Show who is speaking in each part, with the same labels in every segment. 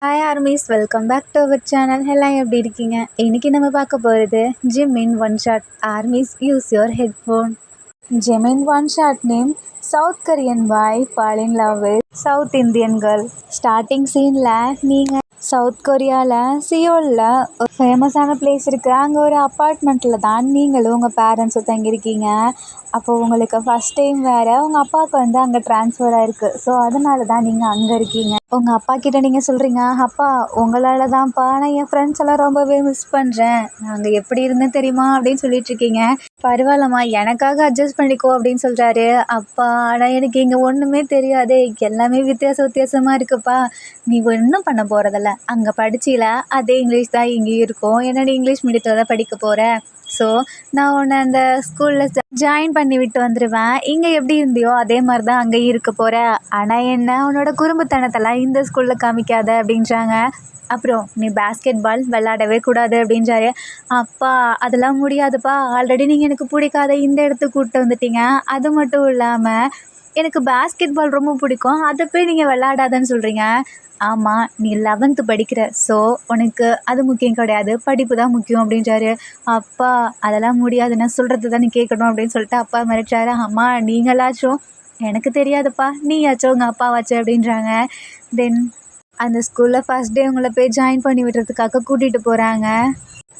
Speaker 1: Hi armies, welcome back to our channel. எல்லாம் எப்படி இருக்கீங்க? இன்றைக்கி நம்ம பார்க்க போகிறது Jimin one shot. Armies, use your headphone. Jimin one shot name South Korean boy fall in love with South Indian girl. Starting சீனில் நீங்கள் south கொரியாவில் சியோலில் ஒரு ஃபேமஸான பிளேஸ் இருக்குது. அங்கே ஒரு அப்பார்ட்மெண்ட்டில் தான் நீங்களும் உங்கள் பேரண்ட்ஸும் தங்கியிருக்கீங்க. அப்போது உங்களுக்கு ஃபஸ்ட் டைம் வேறு உங்கள் அப்பாவுக்கு அங்கே ட்ரான்ஸ்ஃபர் ஆகிருக்கு. ஸோ அதனால தான் நீங்கள் அங்கே இருக்கீங்க. உங்கள் அப்பா கிட்டே நீங்கள் சொல்கிறீங்க, அப்பா உங்களால் தான்ப்பா நான் என் ஃப்ரெண்ட்ஸ் எல்லாம் ரொம்பவே மிஸ் பண்ணுறேன், நாங்கள் எப்படி இருந்தேன் தெரியுமா அப்படின்னு சொல்லிட்டுருக்கீங்க. பரவாயில்லம்மா, எனக்காக அட்ஜஸ்ட் பண்ணிக்கோ அப்படின்னு சொல்கிறாரு அப்பா. ஆனால் எனக்கு இங்கே ஒன்றுமே தெரியாது, எல்லாமே வித்தியாசமாக இருக்குப்பா. நீ ஒன்றும் பண்ண போகிறதில்ல, அங்கே படிச்சில அதே இங்கிலீஷ் தான் இங்கேயும் இருக்கும். ஏன்னா நீ இங்கிலீஷ் மீடியத்தில் தான் படிக்க போகிற. ஸோ நான் உன்னை அந்த ஸ்கூலில் ஜாயின் பண்ணி விட்டு வந்துடுவேன். இங்கே எப்படி இருந்தியோ அதே மாதிரி தான் அங்கேயும் இருக்க போகிற. ஆனால் என்ன உன்னோட குறும்புத்தனத்தெல்லாம் இந்த ஸ்கூலில் காமிக்காத அப்படின்றாங்க. அப்புறம் நீ பேஸ்கெட் பால் விளையாடவே கூடாது அப்படின்றாரு. அப்பா அதெல்லாம் முடியாதுப்பா, ஆல்ரெடி நீங்கள் எனக்கு பிடிக்காத இந்த இடத்துக்கு கூப்பிட்டு வந்துட்டீங்க. அது மட்டும் இல்லாமல் எனக்கு பேஸ்கெட் பால் ரொம்ப பிடிக்கும், அதை போய் நீங்கள் விளையாடாதன்னு சொல்கிறீங்க. ஆமாம், நீ 11th படிக்கிற, ஸோ உனக்கு அது முக்கியம் கிடையாது, படிப்பு தான் முக்கியம் அப்படின்றாரு. அப்பா அதெல்லாம் முடியாது, நான் சொல்கிறது தான் நீ கேட்கணும் அப்படின்னு சொல்லிட்டு அப்பா மிரட்டுறாரு. அம்மா நீங்களாச்சும் எனக்கு தெரியாதுப்பா, நீயாச்சும் உங்கள் அப்பாவாச்சு அப்படின்றாங்க. தென் அந்த ஸ்கூலில் ஃபஸ்ட் டே உங்களை போய் ஜாயின் பண்ணி விடுறதுக்காக கூட்டிகிட்டு போகிறாங்க.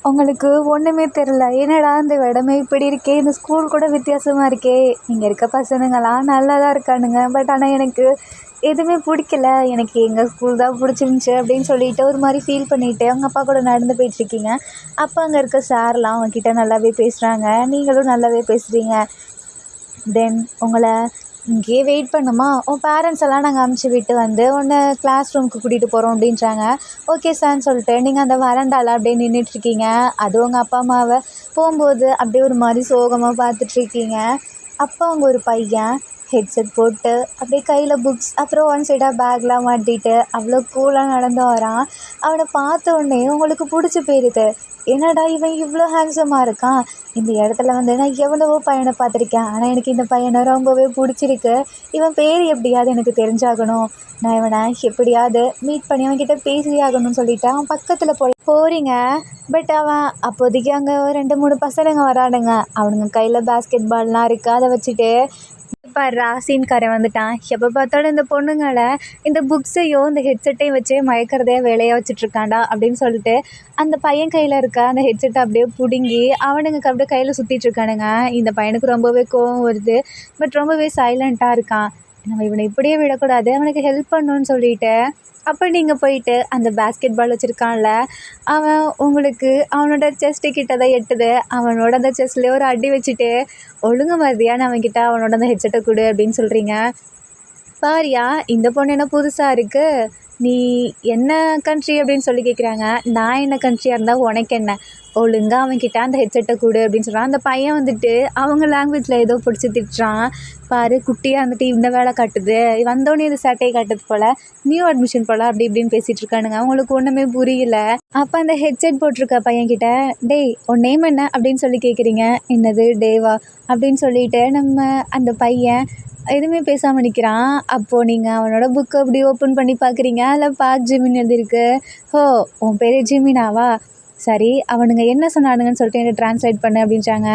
Speaker 1: உங்களுக்கு ஒன்றுமே தெரில, என்னடா இந்த இடமே இப்படி இருக்கே, இந்த ஸ்கூல் கூட வித்தியாசமாக இருக்கே, இங்கே இருக்க பசனுங்களாம் நல்லா தான் இருக்கானுங்க, பட் ஆனால் எனக்கு எதுவுமே பிடிக்கல, எனக்கு எங்கள் ஸ்கூல் தான் பிடிச்சிருந்துச்சி அப்படின்னு சொல்லிட்டு ஒரு மாதிரி ஃபீல் பண்ணிவிட்டு அவங்க அப்பா கூட நடந்து போயிட்டுருக்கீங்க. அப்போ அங்கே இருக்க சார்லாம் அவங்கக்கிட்ட நல்லாவே பேசுகிறாங்க, நீங்களும் நல்லாவே பேசுகிறீங்க. தென் உங்களை இங்கேயே வெயிட் பண்ணுமா, உன் பேரண்ட்ஸ் எல்லாம் நாங்கள் அமுச்சு விட்டு உன்னை கிளாஸ் ரூமுக்கு கூட்டிகிட்டு போகிறோம் அப்படின்றாங்க. ஓகே சார்ன்னு சொல்லிட்டு நீங்கள் அந்த வராண்டாவில் அப்படியே நின்றுட்டுருக்கீங்க. அது உங்கள் அப்பா அம்மாவை போகும்போது அப்படியே ஒரு மாதிரி சோகமாக பார்த்துட்ருக்கீங்க. அப்போ அங்கே ஒரு பையன் ஹெட்செட் போட்டு அப்படியே கையில் புக்ஸ் அப்புறம் ஒன் சைடாக பேக்லாம் மாட்டிட்டு அவ்வளோ கூலாக நடந்து வரான். அவனை பார்த்த உடனே உங்களுக்கு பிடிச்சி போயிடுது. என்னடா இவன் இவ்வளோ ஹேண்ட்ஸமாக இருக்கான், இந்த இடத்துல நான் எவ்வளவோ பையனை பார்த்துருக்கேன், ஆனால் எனக்கு இந்த பையனை ரொம்பவே பிடிச்சிருக்கு, இவன் பேர் எப்படியாவது எனக்கு தெரிஞ்சாகணும், நான் இவனை எப்படியாவது மீட் பண்ணி அவன்கிட்ட பேசி ஆகணும்னு சொல்லிவிட்டு அவன் பக்கத்தில் போகிறீங்க. பட் அவன் அப்போதைக்கு அங்கே 2-3 பசங்க வரானுங்க. அவனுங்க கையில் பேஸ்கெட் பால்லாம் இருக்குது, அதை வச்சுட்டு பாரு சீன்காரன் வந்துட்டான், எப்போ பார்த்தாலும் இந்த பொண்ணுங்களை இந்த புக்ஸையும் இந்த ஹெட்செட்டையும் வச்சே மயக்கிறதே வேலையாக வச்சுட்ருக்காண்டா அப்படின்னு சொல்லிட்டு அந்த பையன் கையில் இருக்க அந்த ஹெட்செட்டை அப்படியே பிடுங்கி அவனுங்க அப்படியே கையில் சுற்றிட்டுருக்கானுங்க. இந்த பையனுக்கு ரொம்பவே கோவம் வருது, பட் ரொம்பவே சைலண்ட்டாக இருக்கான். நம்ம இவனை இப்படியே விடக்கூடாது, அவனுக்கு ஹெல்ப் பண்ணணும்னு சொல்லிட்டு அப்போ நீங்கள் போயிட்டு அந்த பேஸ்கெட் பால் வச்சுருக்கான்ல, அவன் உங்களுக்கு அவனோட செஸ்ட்டு கிட்ட தான் எட்டுது, அவனோட அந்த செஸ்ட்லேயே ஒரு அடி வச்சுட்டு ஒழுங்கு மாதிரியான அவன்கிட்ட அவனோட அந்த ஹெட்செட்டை கொடு அப்படின்னு சொல்கிறீங்க. பாரியா இந்த பொண்ணு என்ன புதுசாக இருக்குது, நீ என்ன கண்ட்ரி அப்படின்னு சொல்லி கேட்குறாங்க. நான் என்ன கண்ட்ரியாக இருந்தால் உனக்கு என்ன, ஒழுங்காக அவன்கிட்ட அந்த ஹெட்செட்டை கொடு அப்படின்னு சொல்கிறான். அந்த பையன் அவங்க லாங்குவேஜில் ஏதோ பிடிச்சி திட்டுறான். பாரு குட்டியாக இந்த வேலை காட்டுது, வந்தோடனே இது சட்டையை காட்டுது போல், நியூ அட்மிஷன் போல் அப்படி இப்படின்னு பேசிகிட்டு இருக்கானுங்க. அவங்களுக்கு ஒன்றுமே புரியல. அப்போ அந்த ஹெட்செட் போட்டிருக்க பையன்கிட்ட, டேய் உன் நேம் என்ன அப்படின்னு சொல்லி கேட்குறீங்க. என்னது டேவா அப்படின்னு சொல்லிட்டு நம்ம அந்த பையன் எதுவுமே பேசாமல் நிற்கிறான். அப்போது நீங்கள் அவனோட புக்கை அப்படி ஓப்பன் பண்ணி பார்க்குறீங்க, அதில் பார்க் ஜிமின் எழுதிருக்கு. ஹோ உன் பேர் ஜிமினாவா, சரி அவனுங்க என்ன சொன்னானுங்கன்னு சொல்லிட்டு எனக்கு ட்ரான்ஸ்லேட் பண்ணு அப்படின்றாங்க.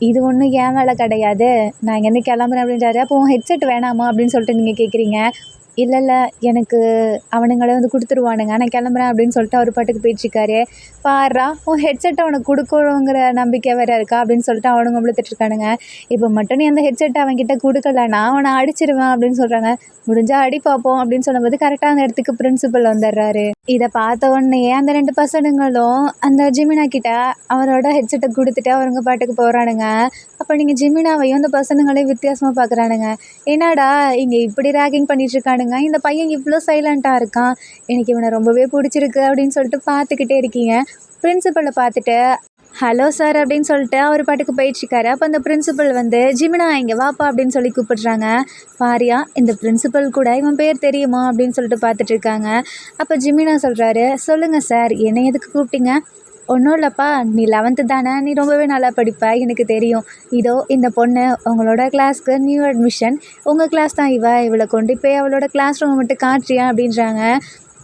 Speaker 1: இது ஒன்றும் ஏன் வேலை கிடையாது, நான் இங்கேருந்து கிளம்புறேன் அப்படின்றாரு. அப்போ உன் ஹெட்செட் வேணாமா அப்படின்னு சொல்லிட்டு நீங்கள் கேட்குறீங்க. இல்லை எனக்கு அவனுங்களே கொடுத்துருவானுங்க, நான் கிளம்புறேன் அப்படின்னு சொல்லிட்டு அவர் பாட்டுக்கு போயிட்டுருக்காரு. பாடுறா உன் ஹெட்செட்டை அவனுக்கு கொடுக்கணுங்கிற நம்பிக்கை வேறு இருக்கா அப்படின்னு சொல்லிட்டு அவனுங்க விழுத்துட்ருக்கானுங்க. இப்போ மட்டும் நீ அந்த ஹெட்செட்டை அவன்கிட்ட கொடுக்கலன்னா அவனை அடிச்சிருவேன் அப்படின்னு சொல்கிறாங்க. முடிஞ்சால் அடி பார்ப்போம் அப்படின்னு சொல்லும்போது கரெக்டாக அந்த இடத்துக்கு பிரின்சிபல் வந்துடுறாரு. இதை பார்த்த உடனே அந்த 2 பசங்களும் அந்த ஜிமினா கிட்ட அவரோட ஹெட்செட்டை கொடுத்துட்டு அவருங்க பாட்டுக்கு போகிறானுங்க. அப்போ நீங்கள் ஜிமினாவையும் அந்த பசங்களையும் வித்தியாசமாக பார்க்குறானுங்க. என்னடா இங்கே இப்படி ரேகிங் பண்ணிகிட்ருக்கானுங்க, இந்த பையன் இவ்வளோ சைலண்ட்டாக இருக்கான், எனக்கு இவனை ரொம்பவே பிடிச்சிருக்கு அப்படின்னு சொல்லிட்டு பார்த்துக்கிட்டே இருக்கீங்க. பிரின்சிபலை பார்த்துட்டு ஹலோ சார் அப்படின்னு சொல்லிட்டு அவர் பாட்டுக்கு போயிட்டுருக்காரு. அப்போ அந்த பிரின்சிபல் ஜிமினா இங்கே வாப்பா அப்படின்னு சொல்லி கூப்பிட்றாங்க. பாரியா இந்த பிரின்சிபல் கூட இவன் பேர் தெரியுமா அப்படின்னு சொல்லிட்டு பார்த்துட்ருக்காங்க. அப்போ ஜிமினா சொல்கிறாரு, சொல்லுங்கள் சார் என்னை எதுக்கு கூப்பிட்டீங்க. ஒன்றும் இல்லைப்பா, நீ 11th தானே, நீ ரொம்பவே நல்லா படிப்ப எனக்கு தெரியும், இதோ இந்த பொண்ணு உங்களோட கிளாஸ்க்கு நியூ அட்மிஷன், உங்கள் கிளாஸ் தான் இவளை கொண்டு போய் அவளோட கிளாஸ் ரூமை மட்டும் காட்டுறியா அப்படின்றாங்க.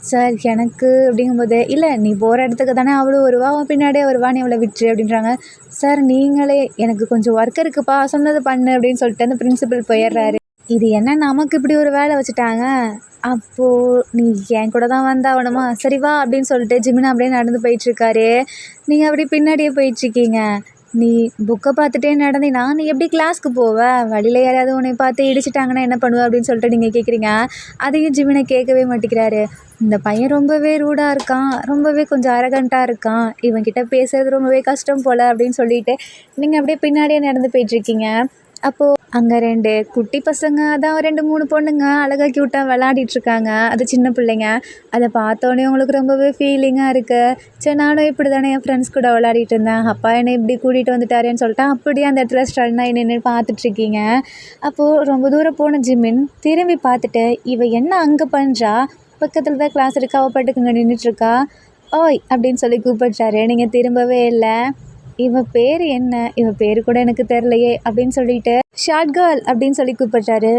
Speaker 1: சார் எனக்கு அப்படிங்கும்போது, "இல்ல நீ போகிற இடத்துக்கு தானே அவளும் வருவா, அவன் பின்னாடியே வருவா, நீ அவளை விட்டுரு" அப்படின்றாங்க. "சார் நீங்களே எனக்கு கொஞ்சம் ஒர்க் இருக்குப்பா, சொன்னது பண்ணு" அப்படின்னு சொல்லிட்டு அந்த பிரின்சிபல் போயிடுறாரு. இது என்ன நமக்கு இப்படி ஒரு வேலை வச்சுட்டாங்க. அப்போது "நீ என் கூட தான் வந்தாகணுமா, சரி வா" அப்படின்னு சொல்லிட்டு ஜிமினா அப்படியே நடந்து போயிட்டுருக்காரு. நீங்கள் அப்படியே பின்னாடியே போயிட்டுருக்கீங்க. "நீ புக்கை பார்த்துட்டே நடந்தீன்னா நீ எப்படி கிளாஸ்க்கு போவ? வழியில் யாராவது உன்னை பார்த்து இடிச்சிட்டாங்கன்னா என்ன பண்ணுவ?" அப்படின்னு சொல்லிட்டு நீங்கள் கேட்குறீங்க. அதையும் ஜிமினா கேட்கவே மாட்டேங்கிறாரு. இந்த பையன் ரொம்பவே ரூடாக இருக்கான், ரொம்பவே கொஞ்சம் அரகண்ட்டாக இருக்கான், இவன்கிட்ட பேசுறது ரொம்பவே கஷ்டம் போல் அப்படின்னு சொல்லிட்டு நீங்கள் அப்படியே பின்னாடியே நடந்து போயிட்டுருக்கீங்க. அப்போது அங்கே 2 குட்டி பசங்க, அதான் 2, 3 பொண்ணுங்க அழகா க்யூட்டாக விளாடிட்டுருக்காங்க. அது சின்ன பிள்ளைங்க. அதை பார்த்தோன்னே உங்களுக்கு ரொம்பவே ஃபீலிங்காக இருக்குது. சரி நானும் இப்படி தானே என் ஃப்ரெண்ட்ஸ் கூட விளையாடிட்டு இருந்தேன், அப்பா என்னை இப்படி கூட்டிகிட்டு வந்துட்டாரேன்னு சொல்லிட்டு அப்படியே அந்த இடத்துல ஸ்டன்னாகி நின்று பார்த்துட்ருக்கீங்க. அப்போது ரொம்ப தூரம் போன ஜிமின் திரும்பி பார்த்துட்டு, "இவ என்ன அங்கே பண்ணுறா? பக்கத்தில் தான் கிளாஸ் இருக்கா, அவள் பாட்டுக்கு இங்கே நின்றுட்டுருக்கா. ஓய்" அப்படின்னு சொல்லி கூப்பிட்றாரு. நீங்கள் திரும்பவே இல்லை. "இவ பேர் என்ன? இவ பேர் கூட எனக்கு தெரிலையே" அப்படின்னு சொல்லிட்டு, "ஷார்ட் கேர்ள்" அப்படின்னு சொல்லி கூப்பிட்றாரு.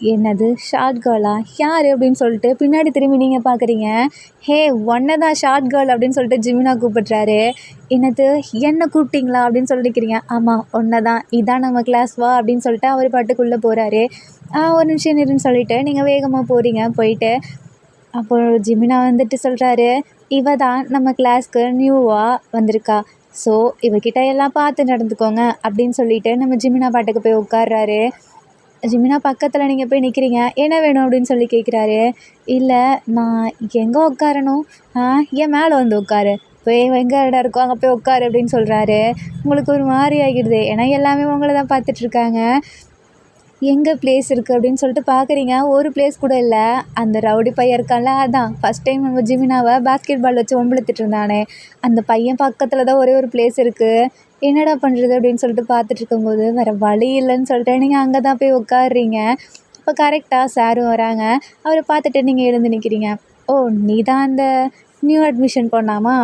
Speaker 1: "என்னது ஷார்ட் கேர்ளா? யார்?" அப்படின்னு சொல்லிட்டு பின்னாடி திரும்பி நீங்கள் பார்க்குறீங்க. "ஹே ஒன்றை தான் ஷார்ட் கேர்ள்" அப்படின்னு சொல்லிட்டு ஜிமினா கூப்பிட்றாரு. "என்னது என்ன கூப்பிட்டீங்களா?" அப்படின்னு சொல்லிக்கிறீங்க. "ஆமாம் ஒன்றை தான், இதான் நம்ம கிளாஸ், வா" அப்படின்னு சொல்லிட்டு அவர் பாட்டுக்குள்ளே போகிறாரு. ஒரு நிமிஷம் இருன்னு சொல்லிட்டு நீங்கள் வேகமாக போகிறீங்க. போயிட்டு அப்போது ஜிமினா வந்துட்டு சொல்கிறாரு, "இவ தான் நம்ம கிளாஸ்க்கு நியூவாக வந்திருக்கா. ஸோ இவகிட்ட எல்லாம் பார்த்து நடந்துக்கோங்க" அப்படின்னு சொல்லிட்டு நம்ம ஜிமினா பாட்டுக்கு போய் உட்கார்றாரு. ஜிமினா பக்கத்தில் நீங்கள் போய் நிற்கிறீங்க. "என்ன வேணும்?" அப்படின்னு சொல்லி கேட்குறாரு. "இல்லை நான் எங்கே உட்காரணும்?" "ஏன் மேலே வந்து உட்காரு, போய் எங்கே இடம் இருக்கோ அங்கே போய் உட்காரு" அப்படின்னு சொல்கிறாரு. உங்களுக்கு ஒரு மாதிரி ஆகிடுது. ஏன்னா எல்லாமே உங்களை தான் பார்த்துட்ருக்காங்க. எங்கே பிளேஸ் இருக்குது அப்படின்னு சொல்லிட்டு பார்க்குறீங்க. ஒரு பிளேஸ் கூட இல்லை. அந்த ரவுடி பையன் இருக்கான்ல, அதான் ஃபஸ்ட் டைம் நம்ம ஜிமினாவை பாஸ்கெட் பால் வச்சு வம்பிழுத்துட்டு இருந்தானே, அந்த பையன் பக்கத்தில் தான் ஒரே ஒரு பிளேஸ் இருக்குது. என்னடா பண்ணுறது அப்படின்னு சொல்லிட்டு பார்த்துட்டு இருக்கும்போது வேறு வழி இல்லைன்னு சொல்லிட்டு நீங்கள் அங்கே தான் போய் உட்காடுறீங்க. இப்போ கரெக்டாக சாரும் வராங்க. அவரை பார்த்துட்டு நீங்கள் எழுந்து நிற்கிறீங்க. "ஓ நீ தான் அந்த நியூ அட்மிஷன் பண்ணாமா,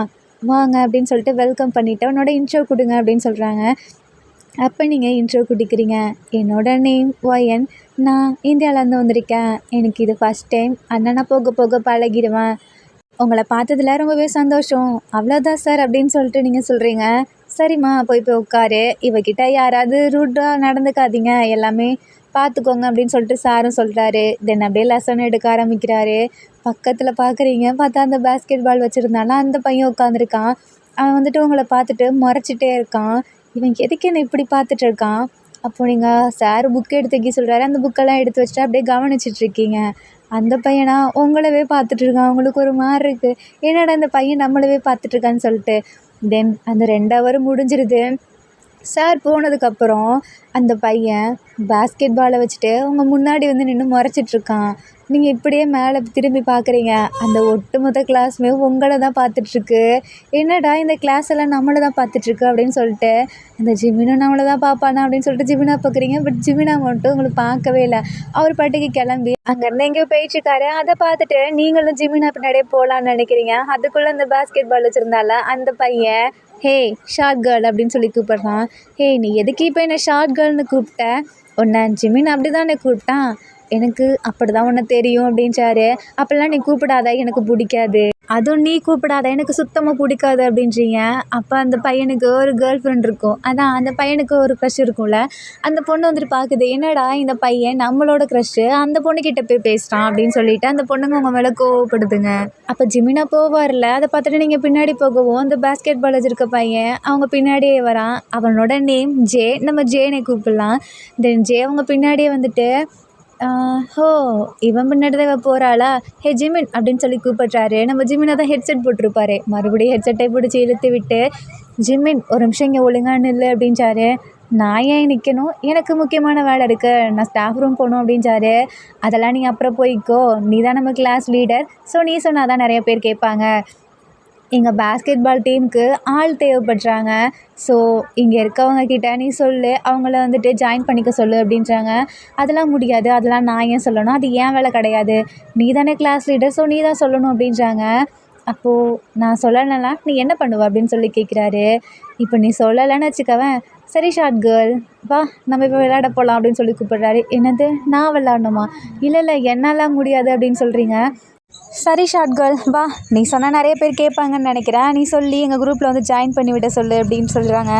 Speaker 1: வாங்க" அப்படின்னு சொல்லிட்டு வெல்கம் பண்ணிவிட்டு "உன்னோட இன்ட்ரோ கொடுங்க" அப்படின்னு சொல்கிறாங்க. அப்போ நீங்கள் இன்ட்ரோ கொடுக்குறீங்க. "என்னோட நேம் ஒயன், நான் இந்தியாவிலேருந்து வந்திருக்கேன், எனக்கு இது ஃபஸ்ட் டைம், அண்ணனா போக போக பழகிடுவேன், உங்களை பார்த்ததுல ரொம்பவே சந்தோஷம், அவ்வளோதான் சார்" அப்படின்னு சொல்லிட்டு நீங்கள் சொல்கிறீங்க. "சரிம்மா போய் போய் உட்காரு, இவகிட்ட யாராவது ரூடாக நடந்துக்காதீங்க, எல்லாமே பார்த்துக்கோங்க" அப்படின்னு சொல்லிட்டு சாரும் சொல்கிறாரு. தென் அப்படியே லெசன் எடுக்க ஆரம்பிக்கிறாரு. பக்கத்தில் பார்க்குறீங்க, பார்த்தா அந்த பேஸ்கெட் பால் வச்சுருந்தானா அந்த பையன் உட்காந்துருக்கான். அவன் வந்துட்டு உங்களை பார்த்துட்டு முறைச்சிட்டே இருக்கான். இவன் எதுக்கு என்ன இப்படி பார்த்துட்டு இருக்கான்? அப்போது நீங்கள் சார் புக் எடுத்து வைக்க சொல்கிறாரு. அந்த புக்கெல்லாம் எடுத்து வச்சுட்டு அப்படியே கவனிச்சிட்ருக்கீங்க. அந்த பையனா உங்களவே பார்த்துட்ருக்கான். உங்களுக்கு ஒரு மாதிரி இருக்குது, என்னடா இந்த பையன் நம்மளவே பார்த்துட்ருக்கான்னு சொல்லிட்டு. தென் அந்த 2 ஹவரும் முடிஞ்சிருது. சார் போனதுக்கப்புறம் அந்த பையன் பேஸ்கெட் பாலை வச்சுட்டு உங்கள் முன்னாடி வந்து நின்று முறைச்சிட்ருக்கான். நீங்கள் இப்படியே மேலே திரும்பி பார்க்குறீங்க. அந்த ஒட்டுமொத்த கிளாஸுமே உங்களை தான் பார்த்துட்ருக்கு. "என்னடா இந்த கிளாஸ் எல்லாம் நம்மளை தான் பார்த்துட்ருக்கு" அப்படின்னு சொல்லிட்டு, "இந்த ஜிமினும் நம்மளை தான் பார்ப்பானா" அப்படின்னு சொல்லிட்டு ஜிமினா பார்க்குறீங்க. பட் ஜிமினா மட்டும் உங்களை பார்க்கவே இல்லை. அவர் பாட்டுக்கு கிளம்பி அங்கேருந்து எங்கேயோ போயிட்டுருக்காரு. அதை பார்த்துட்டு நீங்களும் ஜிமினா பின்னாடியே போகலான்னு நினைக்கிறீங்க. அதுக்குள்ளே அந்த பேஸ்கெட் பால் வச்சுருந்தால அந்த பையன், "ஹே ஷார்ட் கேர்ள்" அப்படின்னு சொல்லி கூப்பிட்றான். "ஹே நீ எதுக்கு இப்போ என்ன ஷார்ட் கேர்ள்னு கூப்பிட்ட? உன்னை ஜிமின் அப்படி தானே கூப்பிட்டான், எனக்கு அப்படி தான் உன்னை தெரியும்" அப்படின்றாரு. "அப்படிலாம் நீ கூப்பிடாத, எனக்கு பிடிக்காது, அதுவும் நீ கூப்பிடாத, எனக்கு சுத்தமாக பிடிக்காது" அப்படின்றீங்க. அப்போ அந்த பையனுக்கு ஒரு கேர்ள் ஃப்ரெண்ட் இருக்கும், அதான் அந்த பையனுக்கு ஒரு க்ரஷ் இருக்கும்ல. அந்த பொண்ணு வந்துட்டு பார்க்குது, என்னடா இந்த பையன் நம்மளோட க்ரஷ்ஷு அந்த பொண்ணுக்கிட்ட போய் பேசுகிறான் அப்படின்னு சொல்லிட்டு அந்த பொண்ணுங்க உங்கள் மேலே கோவப்படுதுங்க. அப்போ ஜிமினா போவார்ல, அதை பார்த்துட்டு நீங்கள் பின்னாடி போகவும் அந்த பேஸ்கெட் பால் வச்சுருக்க பையன் அவங்க பின்னாடியே வரான். அவனோட நேம் ஜே, நம்ம ஜேனை கூப்பிடலாம். தென் ஜே அவங்க பின்னாடியே வந்துட்டு, "ஹோ இவன் பின்னாடி தான் இவ போகிறாளா, ஹே ஜிமின்" அப்படின்னு சொல்லி கூப்பிட்றாரு. நம்ம ஜிமினை தான் ஹெட்செட் போட்டிருப்பாரு. மறுபடியும் ஹெட்செட்டை பிடிச்சி இழுத்து விட்டு, "ஜிமின் ஒரு நிமிஷம் இங்கே ஒழுங்கா நில்லு" அப்படின்றாரு. "நான் ஏன் நிற்கணும், எனக்கு முக்கியமான வேலை இருக்குது, நான் ஸ்டாஃப் ரூம் போகணும்" அப்படின்றாரு. "அதெல்லாம் நீ அப்புறம் போய்க்கோ, நீ தான் நம்ம கிளாஸ் லீடர், ஸோ நீ சொன்னால் தான் நிறைய பேர் கேட்பாங்க. எங்கள் பேஸ்கெட் பால் டீமுக்கு ஆள் தேவைப்படுறாங்க, ஸோ இங்கே இருக்கவங்க கிட்ட நீ சொல்லு, அவங்கள வந்துட்டு ஜாயின் பண்ணிக்க சொல்லு" அப்படின்றாங்க. "அதெல்லாம் முடியாது, அதெல்லாம் நான் ஏன் சொல்லணும், அது ஏன் வேலை கிடையாது, நீ தானே கிளாஸ் லீடர், ஸோ நீ தான் சொல்லணும்" அப்படின்றாங்க. "அப்போது நான் சொல்லலைன்னா நீ என்ன பண்ணுவ?" அப்படின்னு சொல்லி கேட்குறாரு. "இப்போ நீ சொல்லலைன்னு வச்சுக்கவேன், சரி ஷார்ட் கேர்ள் வா நம்ம இப்போ விளையாட போகலாம்" அப்படின்னு சொல்லி கூப்பிட்றாரு. "என்னது நான் விளாட்ணுமா? இல்லை இல்லை என்னாலாம் முடியாது" அப்படின்னு சொல்கிறீங்க. சரி ஷார்ட் கேர்ள் வா, நீ சொன்னால் நிறைய பேர் கேட்பாங்கன்னு நினைக்கிறேன், நீ சொல்லி எங்கள் குரூப்பில் வந்து ஜாயின் பண்ணி விட சொல்லு அப்படின்னு சொல்கிறாங்க.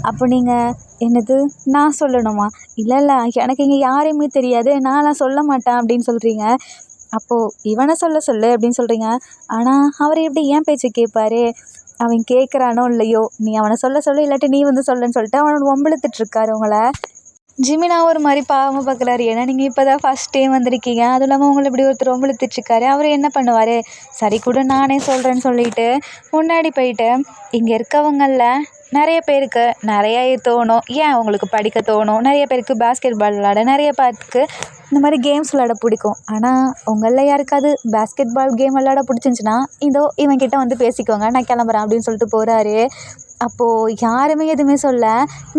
Speaker 1: அப்போ நீங்கள் என்னது நான் சொல்லணுமா? இல்லை இல்லை, எனக்கு இங்கே யாரையுமே தெரியாது, நான்லாம் சொல்ல மாட்டேன் அப்படின்னு சொல்கிறீங்க. அப்போது இவனை சொல்ல சொல்லு அப்படின்னு சொல்கிறீங்க. ஆனால் அவர் எப்படி ஏன் பேச்சை கேட்பாரு? அவன் கேட்குறானோ இல்லையோ, நீ அவனை சொல்ல சொல்லு, இல்லாட்டி நீ வந்து சொல்லுன்னு சொல்லிட்டு அவனை வம்பிழுத்துட்ருக்காரு உங்களை. ஜிமினா ஒரு மாதிரி பாவமாக பார்க்குறாரு. ஏன்னா நீங்கள் இப்போ தான் ஃபஸ்ட் டைம் வந்திருக்கீங்க, அதுவும் இல்லாமல் உங்களை இப்படி ஒருத்தர் வம்பிழுத்துட்ருக்காரு. அவர் என்ன பண்ணுவார்? சரி கூட நானே சொல்கிறேன்னு சொல்லிட்டு முன்னாடி போயிட்டு இங்கே இருக்கவங்களில் நிறைய பேருக்கு நிறைய தோணும். ஏன் உங்களுக்கு படிக்க தோணும், நிறைய பேருக்கு பாஸ்கெட் பால் விளாட, நிறைய பேருக்கு இந்த மாதிரி கேம்ஸ் விளாட பிடிக்கும். ஆனால் உங்களில் யாருக்காவது பாஸ்கெட் பால் கேம் விளாட பிடிச்சிருந்துச்சின்னா இதோ இவன்கிட்ட வந்து பேசிக்கோங்க, நான் கிளம்புறேன் அப்படின்னு சொல்லிட்டு போகிறாரு. அப்போது யாருமே எதுவுமே சொல்ல,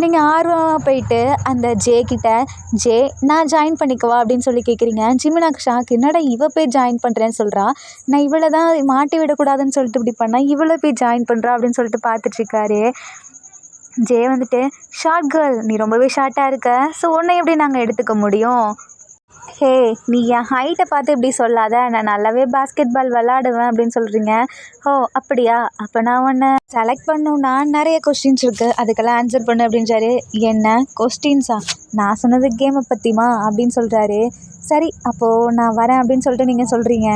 Speaker 1: நீங்கள் ஆர்வமாக போயிட்டு அந்த ஜே கிட்ட, ஜே நான் ஜாயின் பண்ணிக்கவா அப்படின்னு சொல்லி கேட்குறீங்க. ஜிமினாக்கு ஷாக், என்னடா இவ போய் ஜாயின் பண்ணுறேன்னு சொல்கிறா, நான் இவளை தான் மாட்டி விடக்கூடாதுன்னு சொல்லிட்டு இப்படி பண்ணேன், இவளை போய் ஜாயின் பண்ணுறா அப்படின்னு சொல்லிட்டு பார்த்துட்ருக்காரு. ஜே வந்துட்டு, ஷார்ட் கேர்ள் நீ ரொம்பவே ஷார்ட்டாக இருக்க, ஸோ உன்னை எப்படி நாங்கள் எடுத்துக்க முடியும்? ஹே, நீ என் ஹைட்டை பார்த்து இப்படி சொல்லாத, நான் நல்லாவே பாஸ்கெட் பால் விளாடுவேன் அப்படின்னு சொல்கிறீங்க. ஓ அப்படியா, அப்போ நான் உன்னை செலக்ட் பண்ணணுன்னா நிறைய கொஸ்டின்ஸ் இருக்குது, அதுக்கெல்லாம் ஆன்சர் பண்ணு அப்படின்றாரு. என்ன கொஸ்டின்ஸா? நான் சொன்னது கேமை பற்றிமா அப்படின்னு சொல்கிறாரு. சரி அப்போது நான் வரேன் அப்படின்னு சொல்லிட்டு நீங்கள் சொல்கிறீங்க.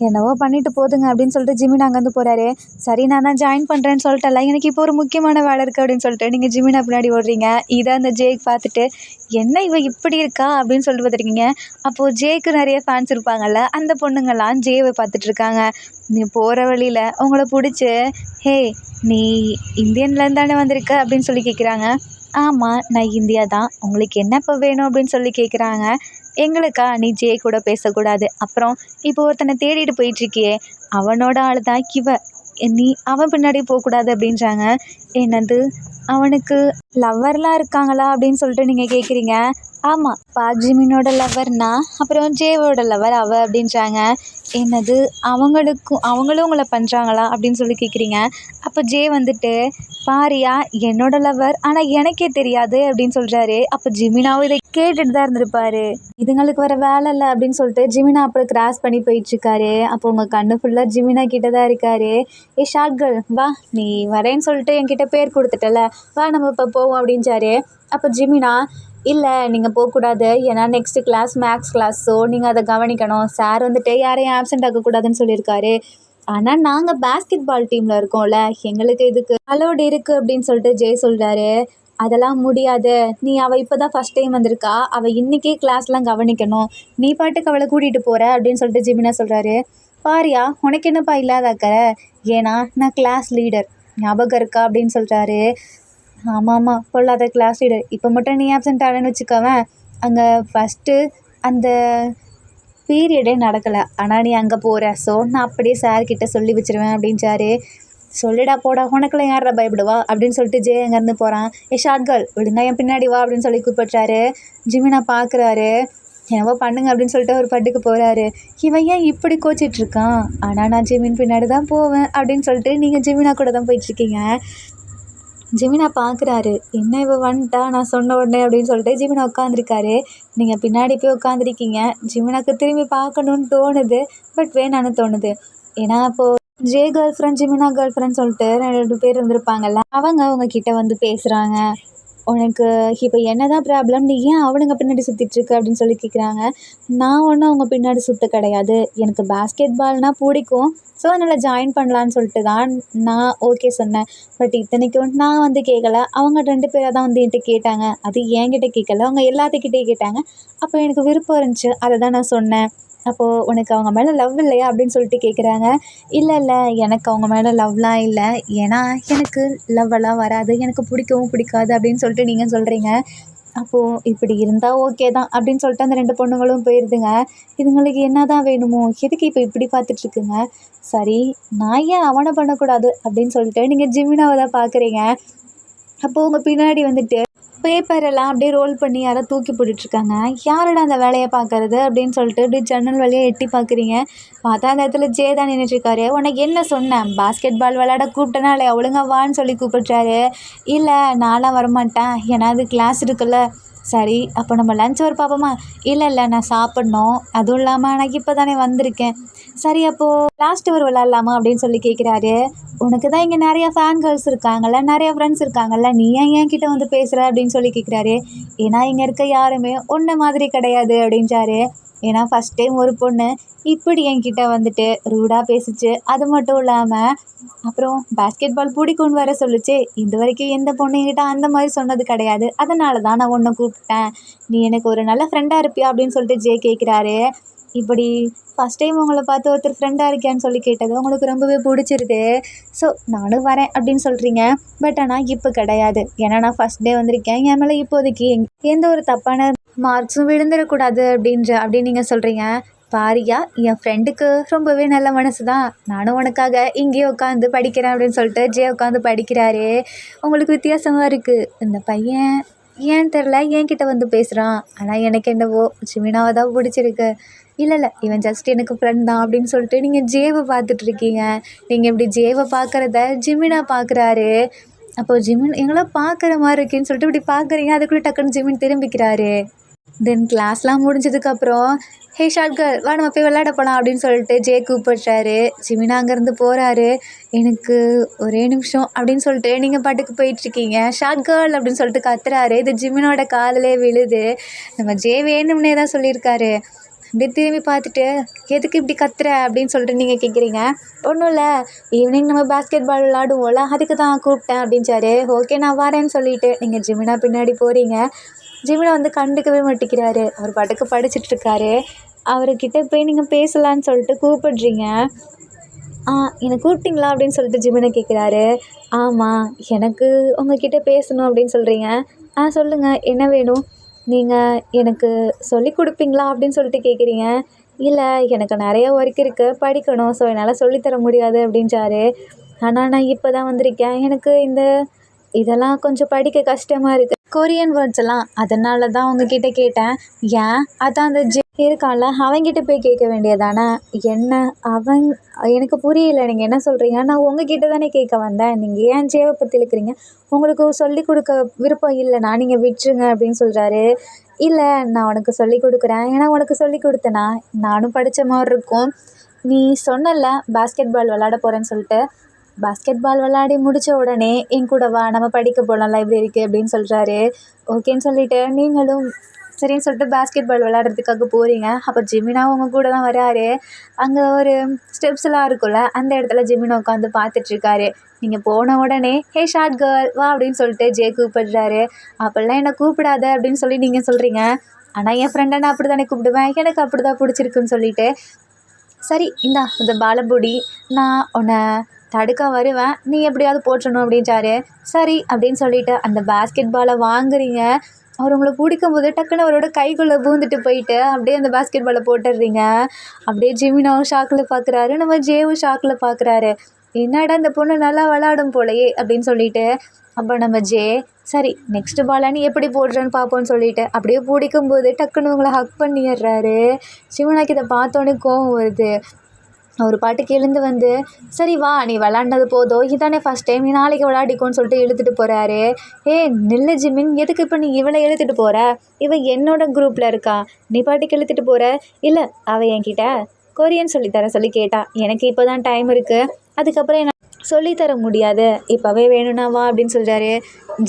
Speaker 1: என்னவோ பண்ணிட்டு போதுங்க அப்படின்னு சொல்லிட்டு ஜிமின் அங்கேருந்து போகிறாரு. சரி நான் தான் ஜாயின் பண்ணுறேன்னு சொல்லிட்டல, எனக்கு இப்போ ஒரு முக்கியமான வேலை இருக்குது அப்படின்னு சொல்லிட்டு நீங்கள் ஜிமினா பின்னாடி ஓடுறீங்க. இதை அந்த ஜேக் பார்த்துட்டு, என்ன இவ இப்படி இருக்கா அப்படின்னு சொல்லிட்டு பார்த்துருக்கீங்க. அப்போது ஜேக்கு நிறைய ஃபேன்ஸ் இருப்பாங்கள்ல, அந்த பொண்ணுங்கள்லாம் ஜேவை பார்த்துட்ருக்காங்க. நீ போகிற வழியில் உங்களை பிடிச்சி, ஹே நீ இந்தியன்லேருந்து தானே வந்திருக்க அப்படின்னு சொல்லி கேட்குறாங்க. ஆமாம் நான் இந்தியா தான், உங்களுக்கு என்ன இப்போ வேணும் அப்படின்னு சொல்லி கேட்குறாங்க. எங்களுக்கா நீ ஜே கூட பேசக்கூடாது, அப்புறம் இப்போ ஒருத்தனை தேடிட்டு போயிட்டுருக்கியே அவனோட ஆள் தான் இவ, நீ அவன் பின்னாடி போகக்கூடாது அப்படின்றாங்க. என்னது, அவனுக்கு லவ்வர்லாம் இருக்காங்களா அப்படின்னு சொல்லிட்டு நீங்கள் கேட்குறீங்க. ஆமாம் பார்க் ஜிமினோட லவ்வர்னா அப்புறம் ஜேவோட லவர் அவ அப்படின்றாங்க. என்னது, அவங்களும் உங்களை பண்ணுறாங்களா அப்படின்னு சொல்லி கேட்குறீங்க. அப்போ ஜே வந்துட்டு, பாரியா என்னோட லவர் ஆனால் எனக்கே தெரியாது அப்படின்னு சொல்கிறாரு. அப்போ ஜிமினாவும் இதை கேட்டுட்டு தான் இருந்திருப்பாரு. இதுங்களுக்கு வர வேலை இல்லை அப்படின்னு சொல்லிட்டு ஜிமினா அப்புறம் கிராஸ் பண்ணி போயிட்டுருக்காரு. அப்போ உங்கள் கண்ணு ஃபுல்லாக ஜிமினா கிட்ட தான் இருக்காரு. ஏ ஷார்ட் கேர்ள் வா, நீ வரேன்னு சொல்லிட்டு என்கிட்ட பேர் கொடுத்துட்டல, வா நம்ம இப்போ போவோம் அப்படின்றாரு. அப்போ ஜிமினா, இல்லை நீங்கள் போகக்கூடாது, ஏன்னா next class maths class, so நீங்கள் அதை கவனிக்கணும், சார் வந்துட்டு யாரையும் ஆப்சென்ட் ஆகக்கூடாதுன்னு சொல்லியிருக்காரு. ஆனால் நாங்கள் பாஸ்கெட் பால் டீமில் இருக்கோம்ல, எங்களுக்கு இதுக்கு அலோடு இருக்குது அப்படின்னு சொல்லிட்டு ஜெய் சொல்கிறாரு. அதெல்லாம் முடியாது, நீ அவள் இப்போ தான் ஃபஸ்ட் டைம் வந்திருக்கா, அவள் இன்றைக்கே கிளாஸ்லாம் கவனிக்கணும், நீ பாட்டுக்கு அவளை கூட்டிகிட்டு போகிற அப்படின்னு சொல்லிட்டு ஜிமினா சொல்கிறாரு. பாரியா உனக்கு என்னப்பா இல்லாதாக்கற, ஏன்னா நான் கிளாஸ் லீடர் ஞாபகம் இருக்கா அப்படின்னு சொல்கிறாரு. ஆமாம்மா பொல்லாத கிளாஸ் லீடர், இப்போ மட்டும் நீ ஆப்சென்ட் ஆகலன்னு வச்சுக்கோவேன், அங்கே ஃபஸ்ட்டு அந்த பீரியடே நடக்கலை, ஆனால் நீ அங்கே போகிற, ஸோ நான் அப்படியே சார்கிட்ட சொல்லி வச்சுருவேன் அப்படின்றாரு. சொல்லிடா போடா, உனக்குலாம் யாரா பயப்படுவா அப்படின்னு சொல்லிட்டு ஜே அங்கேருந்து போகிறான். ஏ ஷார்ட் கேர்ள் விடுங்க என் பின்னாடி வா அப்படின்னு சொல்லி கூப்பிட்றாரு. ஜிமினா பார்க்குறாரு, என்னவோ பண்ணுங்க அப்படின்னு சொல்லிட்டு ஒரு பட்டுக்கு போகிறாரு. இவன் ஏன் இப்படி கோச்சிட்ருக்கான், ஆனால் நான் ஜிமின் பின்னாடி தான் போவேன் அப்படின்னு சொல்லிட்டு நீங்கள் ஜிமினா கூட தான் போயிட்டுருக்கீங்க. ஜிமினா பார்க்குறாரு, என்ன இவ வந்துட்டா நான் சொன்ன உடனே அப்படின்னு சொல்லிட்டு ஜிமினா உட்காந்துருக்காரு. நீங்கள் பின்னாடி போய் உட்காந்துருக்கீங்க. ஜிமினாக்கு திரும்பி பார்க்கணுன்னு தோணுது, பட் வேணான்னு தோணுது. ஏன்னா இப்போது ஜே கேர்ள் ஃப்ரெண்ட் ஜிமினா கேர்ள் ஃப்ரெண்ட் சொல்லிட்டு 2 பேர் இருந்திருப்பாங்கல்ல, அவங்க உங்ககிட்ட வந்து பேசுகிறாங்க. உனக்கு இப்போ என்ன தான் ப்ராப்ளம், நீ ஏன் அவனுங்க பின்னாடி சுற்றிட்டுருக்க அப்படின்னு சொல்லி கேட்குறாங்க. நான் ஒன்றும் அவங்க பின்னாடி சுற்ற கிடையாது, எனக்கு பாஸ்கெட் பால்னால் பிடிக்கும், ஸோ அதனால் ஜாயின் பண்ணலான்னு சொல்லிட்டு தான் நான் ஓகே சொன்னேன். பட் இத்தனைக்கும் நான் வந்து கேட்கல, அவங்க 2 பேராக தான் வந்து என்கிட்ட கேட்டாங்க, அது என்கிட்ட கேட்கல, அவங்க எல்லாத்துக்கிட்டே கேட்டாங்க. அப்போ எனக்கு விருப்பம் இருந்துச்சு, அதை தான் நான் சொன்னேன். அப்போது உனக்கு அவங்க மேலே லவ் இல்லையா அப்படின்னு சொல்லிட்டு கேட்குறாங்க. இல்லை இல்லை எனக்கு அவங்க மேலே லவ்லாம் இல்லை, ஏன்னா எனக்கு லவ்வெல்லாம் வராது, எனக்கு பிடிக்கவும் பிடிக்காது அப்படின்னு சொல்லிட்டு நீங்கள் சொல்கிறீங்க. அப்போது இப்படி இருந்தால் ஓகே தான் அப்படின்னு சொல்லிட்டு அந்த 2 பொண்ணுங்களும் போயிடுதுங்க. இதுங்களுக்கு என்ன தான் வேணுமோ, எதுக்கு இப்போ இப்படி பார்த்துட்ருக்குங்க. சரி நான் ஏன் அவனை பண்ணக்கூடாது அப்படின்னு சொல்லிட்டு நீங்கள் ஜிமினாவை தான் பார்க்குறீங்க. அப்போது உங்கள் பின்னாடி வந்துட்டு பேப்பரெல்லாம் அப்படியே ரோல் பண்ணி யாரோ தூக்கி போட்டுட்ருக்காங்க. யாரோட அந்த வேலையை பார்க்கறது அப்படின்னு சொல்லிட்டு இப்படி ஜன்னல் வழியாக எட்டி பார்க்குறீங்க. பார்த்தா அந்த இடத்துல ஜே தான் நின்றுட்டுருக்காரு. உனக்கு என்ன சொன்னேன், பாஸ்கெட் பால் விளையாட கூப்பிட்டேனா இல்லையா, ஒழுங்கா வான்னு சொல்லி கூப்பிட்றாரு. இல்லை நான்லாம் வரமாட்டேன், ஏன்னா அது கிளாஸ் இருக்குல்ல, சரி அப்போ நம்ம லஞ்ச் ஒரு பார்ப்போமா? இல்லை இல்லை நான் சாப்பிட்ணும், அதுவும் இல்லாமல் எனக்கு இப்போ தானே வந்திருக்கேன். சரி அப்போது லாஸ்ட் ஒரு விளாட்லாமா அப்படின்னு சொல்லி கேட்குறாரு. உனக்கு தான் இங்கே நிறையா ஃபேன் கேர்ள்ஸ் இருக்காங்கல்ல, நிறையா ஃப்ரெண்ட்ஸ் இருக்காங்கல்ல, நீ ஏன் என்கிட்ட வந்து பேசுகிற அப்படின்னு சொல்லி கேட்குறாரு. ஏன்னா இங்கே இருக்க யாருமே ஒன்றை மாதிரி கிடையாது அப்படின்றாரு. ஏன்னா ஃபஸ்ட் டைம் ஒரு பொண்ணு இப்படி என்கிட்ட வந்துட்டு ரூடாக பேசிச்சு. அது மட்டும் இல்லாமல் அப்புறம் பாஸ்கெட் பால் பிடிக்கும்னு வேற சொல்லுச்சு. இது வரைக்கும் எந்த பொண்ணு என்கிட்ட அந்த மாதிரி சொன்னது கிடையாது. அதனால தான் நான் உன்னை கூப்பிட்டேன். நீ எனக்கு ஒரு நல்ல ஃப்ரெண்டாக இருப்பியா அப்படின்னு சொல்லிட்டு ஜே கேட்குறாரு. இப்படி ஃபஸ்ட் டைம் உங்களை பார்த்து ஒருத்தர் ஃப்ரெண்டாக இருக்கியான்னு சொல்லி கேட்டது உங்களுக்கு ரொம்பவே பிடிச்சிருக்கு. ஸோ நானும் வரேன் அப்படின்னு சொல்கிறீங்க. பட் ஆனால் இப்போ கிடையாது. ஏன்னா நான் ஃபஸ்ட் டே வந்திருக்கேன். என் மேலே இப்போதைக்கு எந்த ஒரு தப்பான மார்க்ஸும் விழுந்துடக்கூடாது அப்படின்னு நீங்கள் சொல்கிறீங்க. பாரியா, என் ஃப்ரெண்டுக்கு ரொம்பவே நல்ல மனசு தான். நானும் உனக்காக இங்கேயே உட்காந்து படிக்கிறேன் அப்படின்னு சொல்லிட்டு ஜே உட்காந்து படிக்கிறாரு. உங்களுக்கு வித்தியாசமாக இருக்குது. இந்த பையன் ஏன்னு தெரில என்கிட்ட வந்து பேசுகிறான். ஆனால் எனக்கு என்னவோ ஜிமினாவை தான் பிடிச்சிருக்கு. இல்லை இல்லை இவன் ஜஸ்ட் எனக்கு ஃப்ரெண்ட் தான் அப்படின்னு சொல்லிட்டு நீங்கள் ஜேவை பார்த்துட்ருக்கீங்க. நீங்கள் இப்படி ஜேவை பார்க்குறத ஜிமினா பார்க்குறாரு. அப்போது ஜிமின் எங்களை பார்க்குற மாதிரி இருக்குன்னு சொல்லிட்டு இப்படி பார்க்குறீங்க. அதுக்குள்ளே டக்குன்னு ஜிமின் திரும்பிக்கிறாரு. தென் கிளாஸ்லாம் முடிஞ்சதுக்கப்புறம் ஹே ஷார்ட் கேர்ள் வா நம்ம போய் விளையாட போகலாம் அப்படின்னு சொல்லிட்டு ஜே கூப்பிட்றாரு. ஜிமினா அங்கேருந்து போகிறாரு. எனக்கு ஒரே நிமிஷம் அப்படின்னு சொல்லிட்டு நீங்கள் பாட்டுக்கு போயிட்டுருக்கீங்க. ஷார்ட் கேர்ள் அப்படின்னு சொல்லிட்டு கத்துறாரு. இது ஜிமினோட காதிலே விழுது. நம்ம ஜே வேணும்னே தான் சொல்லியிருக்காரு. அப்படியே திரும்பி பார்த்துட்டு எதுக்கு இப்படி கத்துற அப்படின்னு சொல்லிட்டு நீங்கள் கேட்குறீங்க. ஒன்றும் இல்லை, ஈவினிங் நம்ம பாஸ்கெட் பால் விளாடுவோம்ல, அதுக்கு தான் கூப்பிட்டேன் அப்படின்ச்சாரு. ஓகே நான் வரேன்னு சொல்லிவிட்டு நீங்கள் ஜிமினா பின்னாடி போகிறீங்க. ஜிமினா வந்து கண்டுக்கவே மாட்டேங்கிறாரு. அவர் பாட்டுக்கு படிச்சுட்ருக்காரு. அவர்கிட்ட போய் நீங்கள் பேசலான்னு சொல்லிட்டு கூப்பிடுறீங்க. என்னை கூப்பிட்டிங்களா அப்படின்னு சொல்லிட்டு ஜிமினா கேட்குறாரு. ஆமாம், எனக்கு உங்ககிட்ட பேசணும் அப்படின்னு சொல்கிறீங்க. சொல்லுங்கள் என்ன வேணும்? நீங்கள் எனக்கு சொல்லிக் கொடுப்பீங்களா அப்படின்னு சொல்லிட்டு கேட்குறீங்க. இல்லை எனக்கு நிறைய ஒர்க் இருக்குது, படிக்கணும், ஸோ என்னால் சொல்லித்தர முடியாது அப்படின்றாரு. ஆனால் நான் இப்போ தான் வந்திருக்கேன், எனக்கு இதெல்லாம் கொஞ்சம் படிக்க கஷ்டமாக இருக்குது, கொரியன் வேர்ட்ஸ் எல்லாம், அதனால தான் உங்ககிட்ட கேட்டேன். ஏன் அதான் அந்த ஜே இருக்கான்ல அவன்கிட்ட போய் கேட்க வேண்டியதானே? என்ன அவன் எனக்கு புரியல, நீங்கள் என்ன சொல்கிறீங்க? நான் உங்ககிட்ட தானே கேட்க வந்தேன். நீங்கள் ஏன் ஜேவை பற்றி இழுக்கிறீங்க? உங்களுக்கு சொல்லிக் கொடுக்க விருப்பம் இல்லைண்ணா நீங்கள் விட்டுருங்க அப்படின்னு சொல்கிறாரு. இல்லை நான் உனக்கு சொல்லிக் கொடுக்குறேன். ஏன்னா உனக்கு சொல்லிக் கொடுத்தேனா நானும் படித்த மாதிரி இருக்கும். நீ சொன்னல பாஸ்கெட் பால் விளாட போகிறேன்னு சொல்லிட்டு, பாஸ்கெட் பால் விளாடி முடித்த உடனே என் கூட வா நம்ம படிக்க போகலாம் லைப்ரரிக்கு அப்படின்னு சொல்கிறாரு. ஓகேன்னு சொல்லிவிட்டு நீங்களும் சரின்னு சொல்லிட்டு பாஸ்கெட் பால் விளாட்றதுக்காக போகிறீங்க. அப்போ ஜிமினா உங்கள் கூட தான் வராரு. அங்கே ஒரு ஸ்டெப்ஸ்லாம் இருக்கும்ல, அந்த இடத்துல ஜிமினா உட்காந்து பார்த்துட்ருக்காரு. நீங்கள் போன உடனே ஹே ஷார்ட் கேர்ள் வா அப்படின்னு சொல்லிட்டு ஜே கூப்பிடுறாரு. அப்போல்லாம் என்னை கூப்பிடாத அப்படின்னு சொல்லி நீங்கள் சொல்கிறீங்க. ஆனால் என் ஃப்ரெண்டை நான் அப்படி தானே கூப்பிடுவேன், எனக்கு அப்படி தான் பிடிச்சிருக்குன்னு சொல்லிட்டு, சரி இந்தா இந்த பாலபுடி, நான் உன்னை தடுக்க வருவேன், நீ எப்படியாவது போட்டுறணும் அப்படின்றாரு. சரி அப்படின்னு சொல்லிட்டு அந்த பாஸ்கெட் பாலை வாங்குறீங்க. அவர் உங்களை பிடிக்கும்போது டக்குன்னு அவரோட கைக்குள்ளே பூந்துட்டு போயிட்டு அப்படியே அந்த பாஸ்கெட் பாலை போட்டுடுறீங்க. அப்படியே ஜிமினாவும் ஷாக்கில் பார்க்குறாரு, நம்ம ஜேவும் ஷாக்கில் பார்க்குறாரு. என்னடா இந்த பொண்ணு நல்லா விளாடும் போலையே அப்படின்னு சொல்லிட்டு, அப்போ நம்ம ஜே சரி நெக்ஸ்ட்டு பாலை நீ எப்படி போடுறேன்னு பார்ப்போன்னு சொல்லிட்டு அப்படியே பிடிக்கும்போது டக்குன்னு உங்களை ஹக் பண்ணிடுறாரு. ஜிமினாக்கு இதை பார்த்தோன்னே கோவம் வருது. அவர் பாட்டுக்கு எழுந்து வந்து சரி வா நீ விளாட்னது போதும், இதானே ஃபஸ்ட் டைம், நீ நாளைக்கு விளாடிக்கோன்னு சொல்லிட்டு இழுத்துட்டு போகிறாரு. நில்லு ஜிமின், எதுக்கு இப்போ நீ இவளை இழுத்துட்டு போகிற? இவள் என்னோட குரூப்பில் இருக்கா, நீ பாட்டுக்கு இழுத்துட்டு போகிற? இல்லை அவள் என்கிட்ட கொரியன் சொல்லித்தர சொல்லி கேட்டா, எனக்கு இப்போ தான் டைம் இருக்குது, அதுக்கப்புறம் என்ன சொல்லித்தர முடியாது, இப்போவே வேணும்னா வா அப்படின்னு சொல்கிறாரு.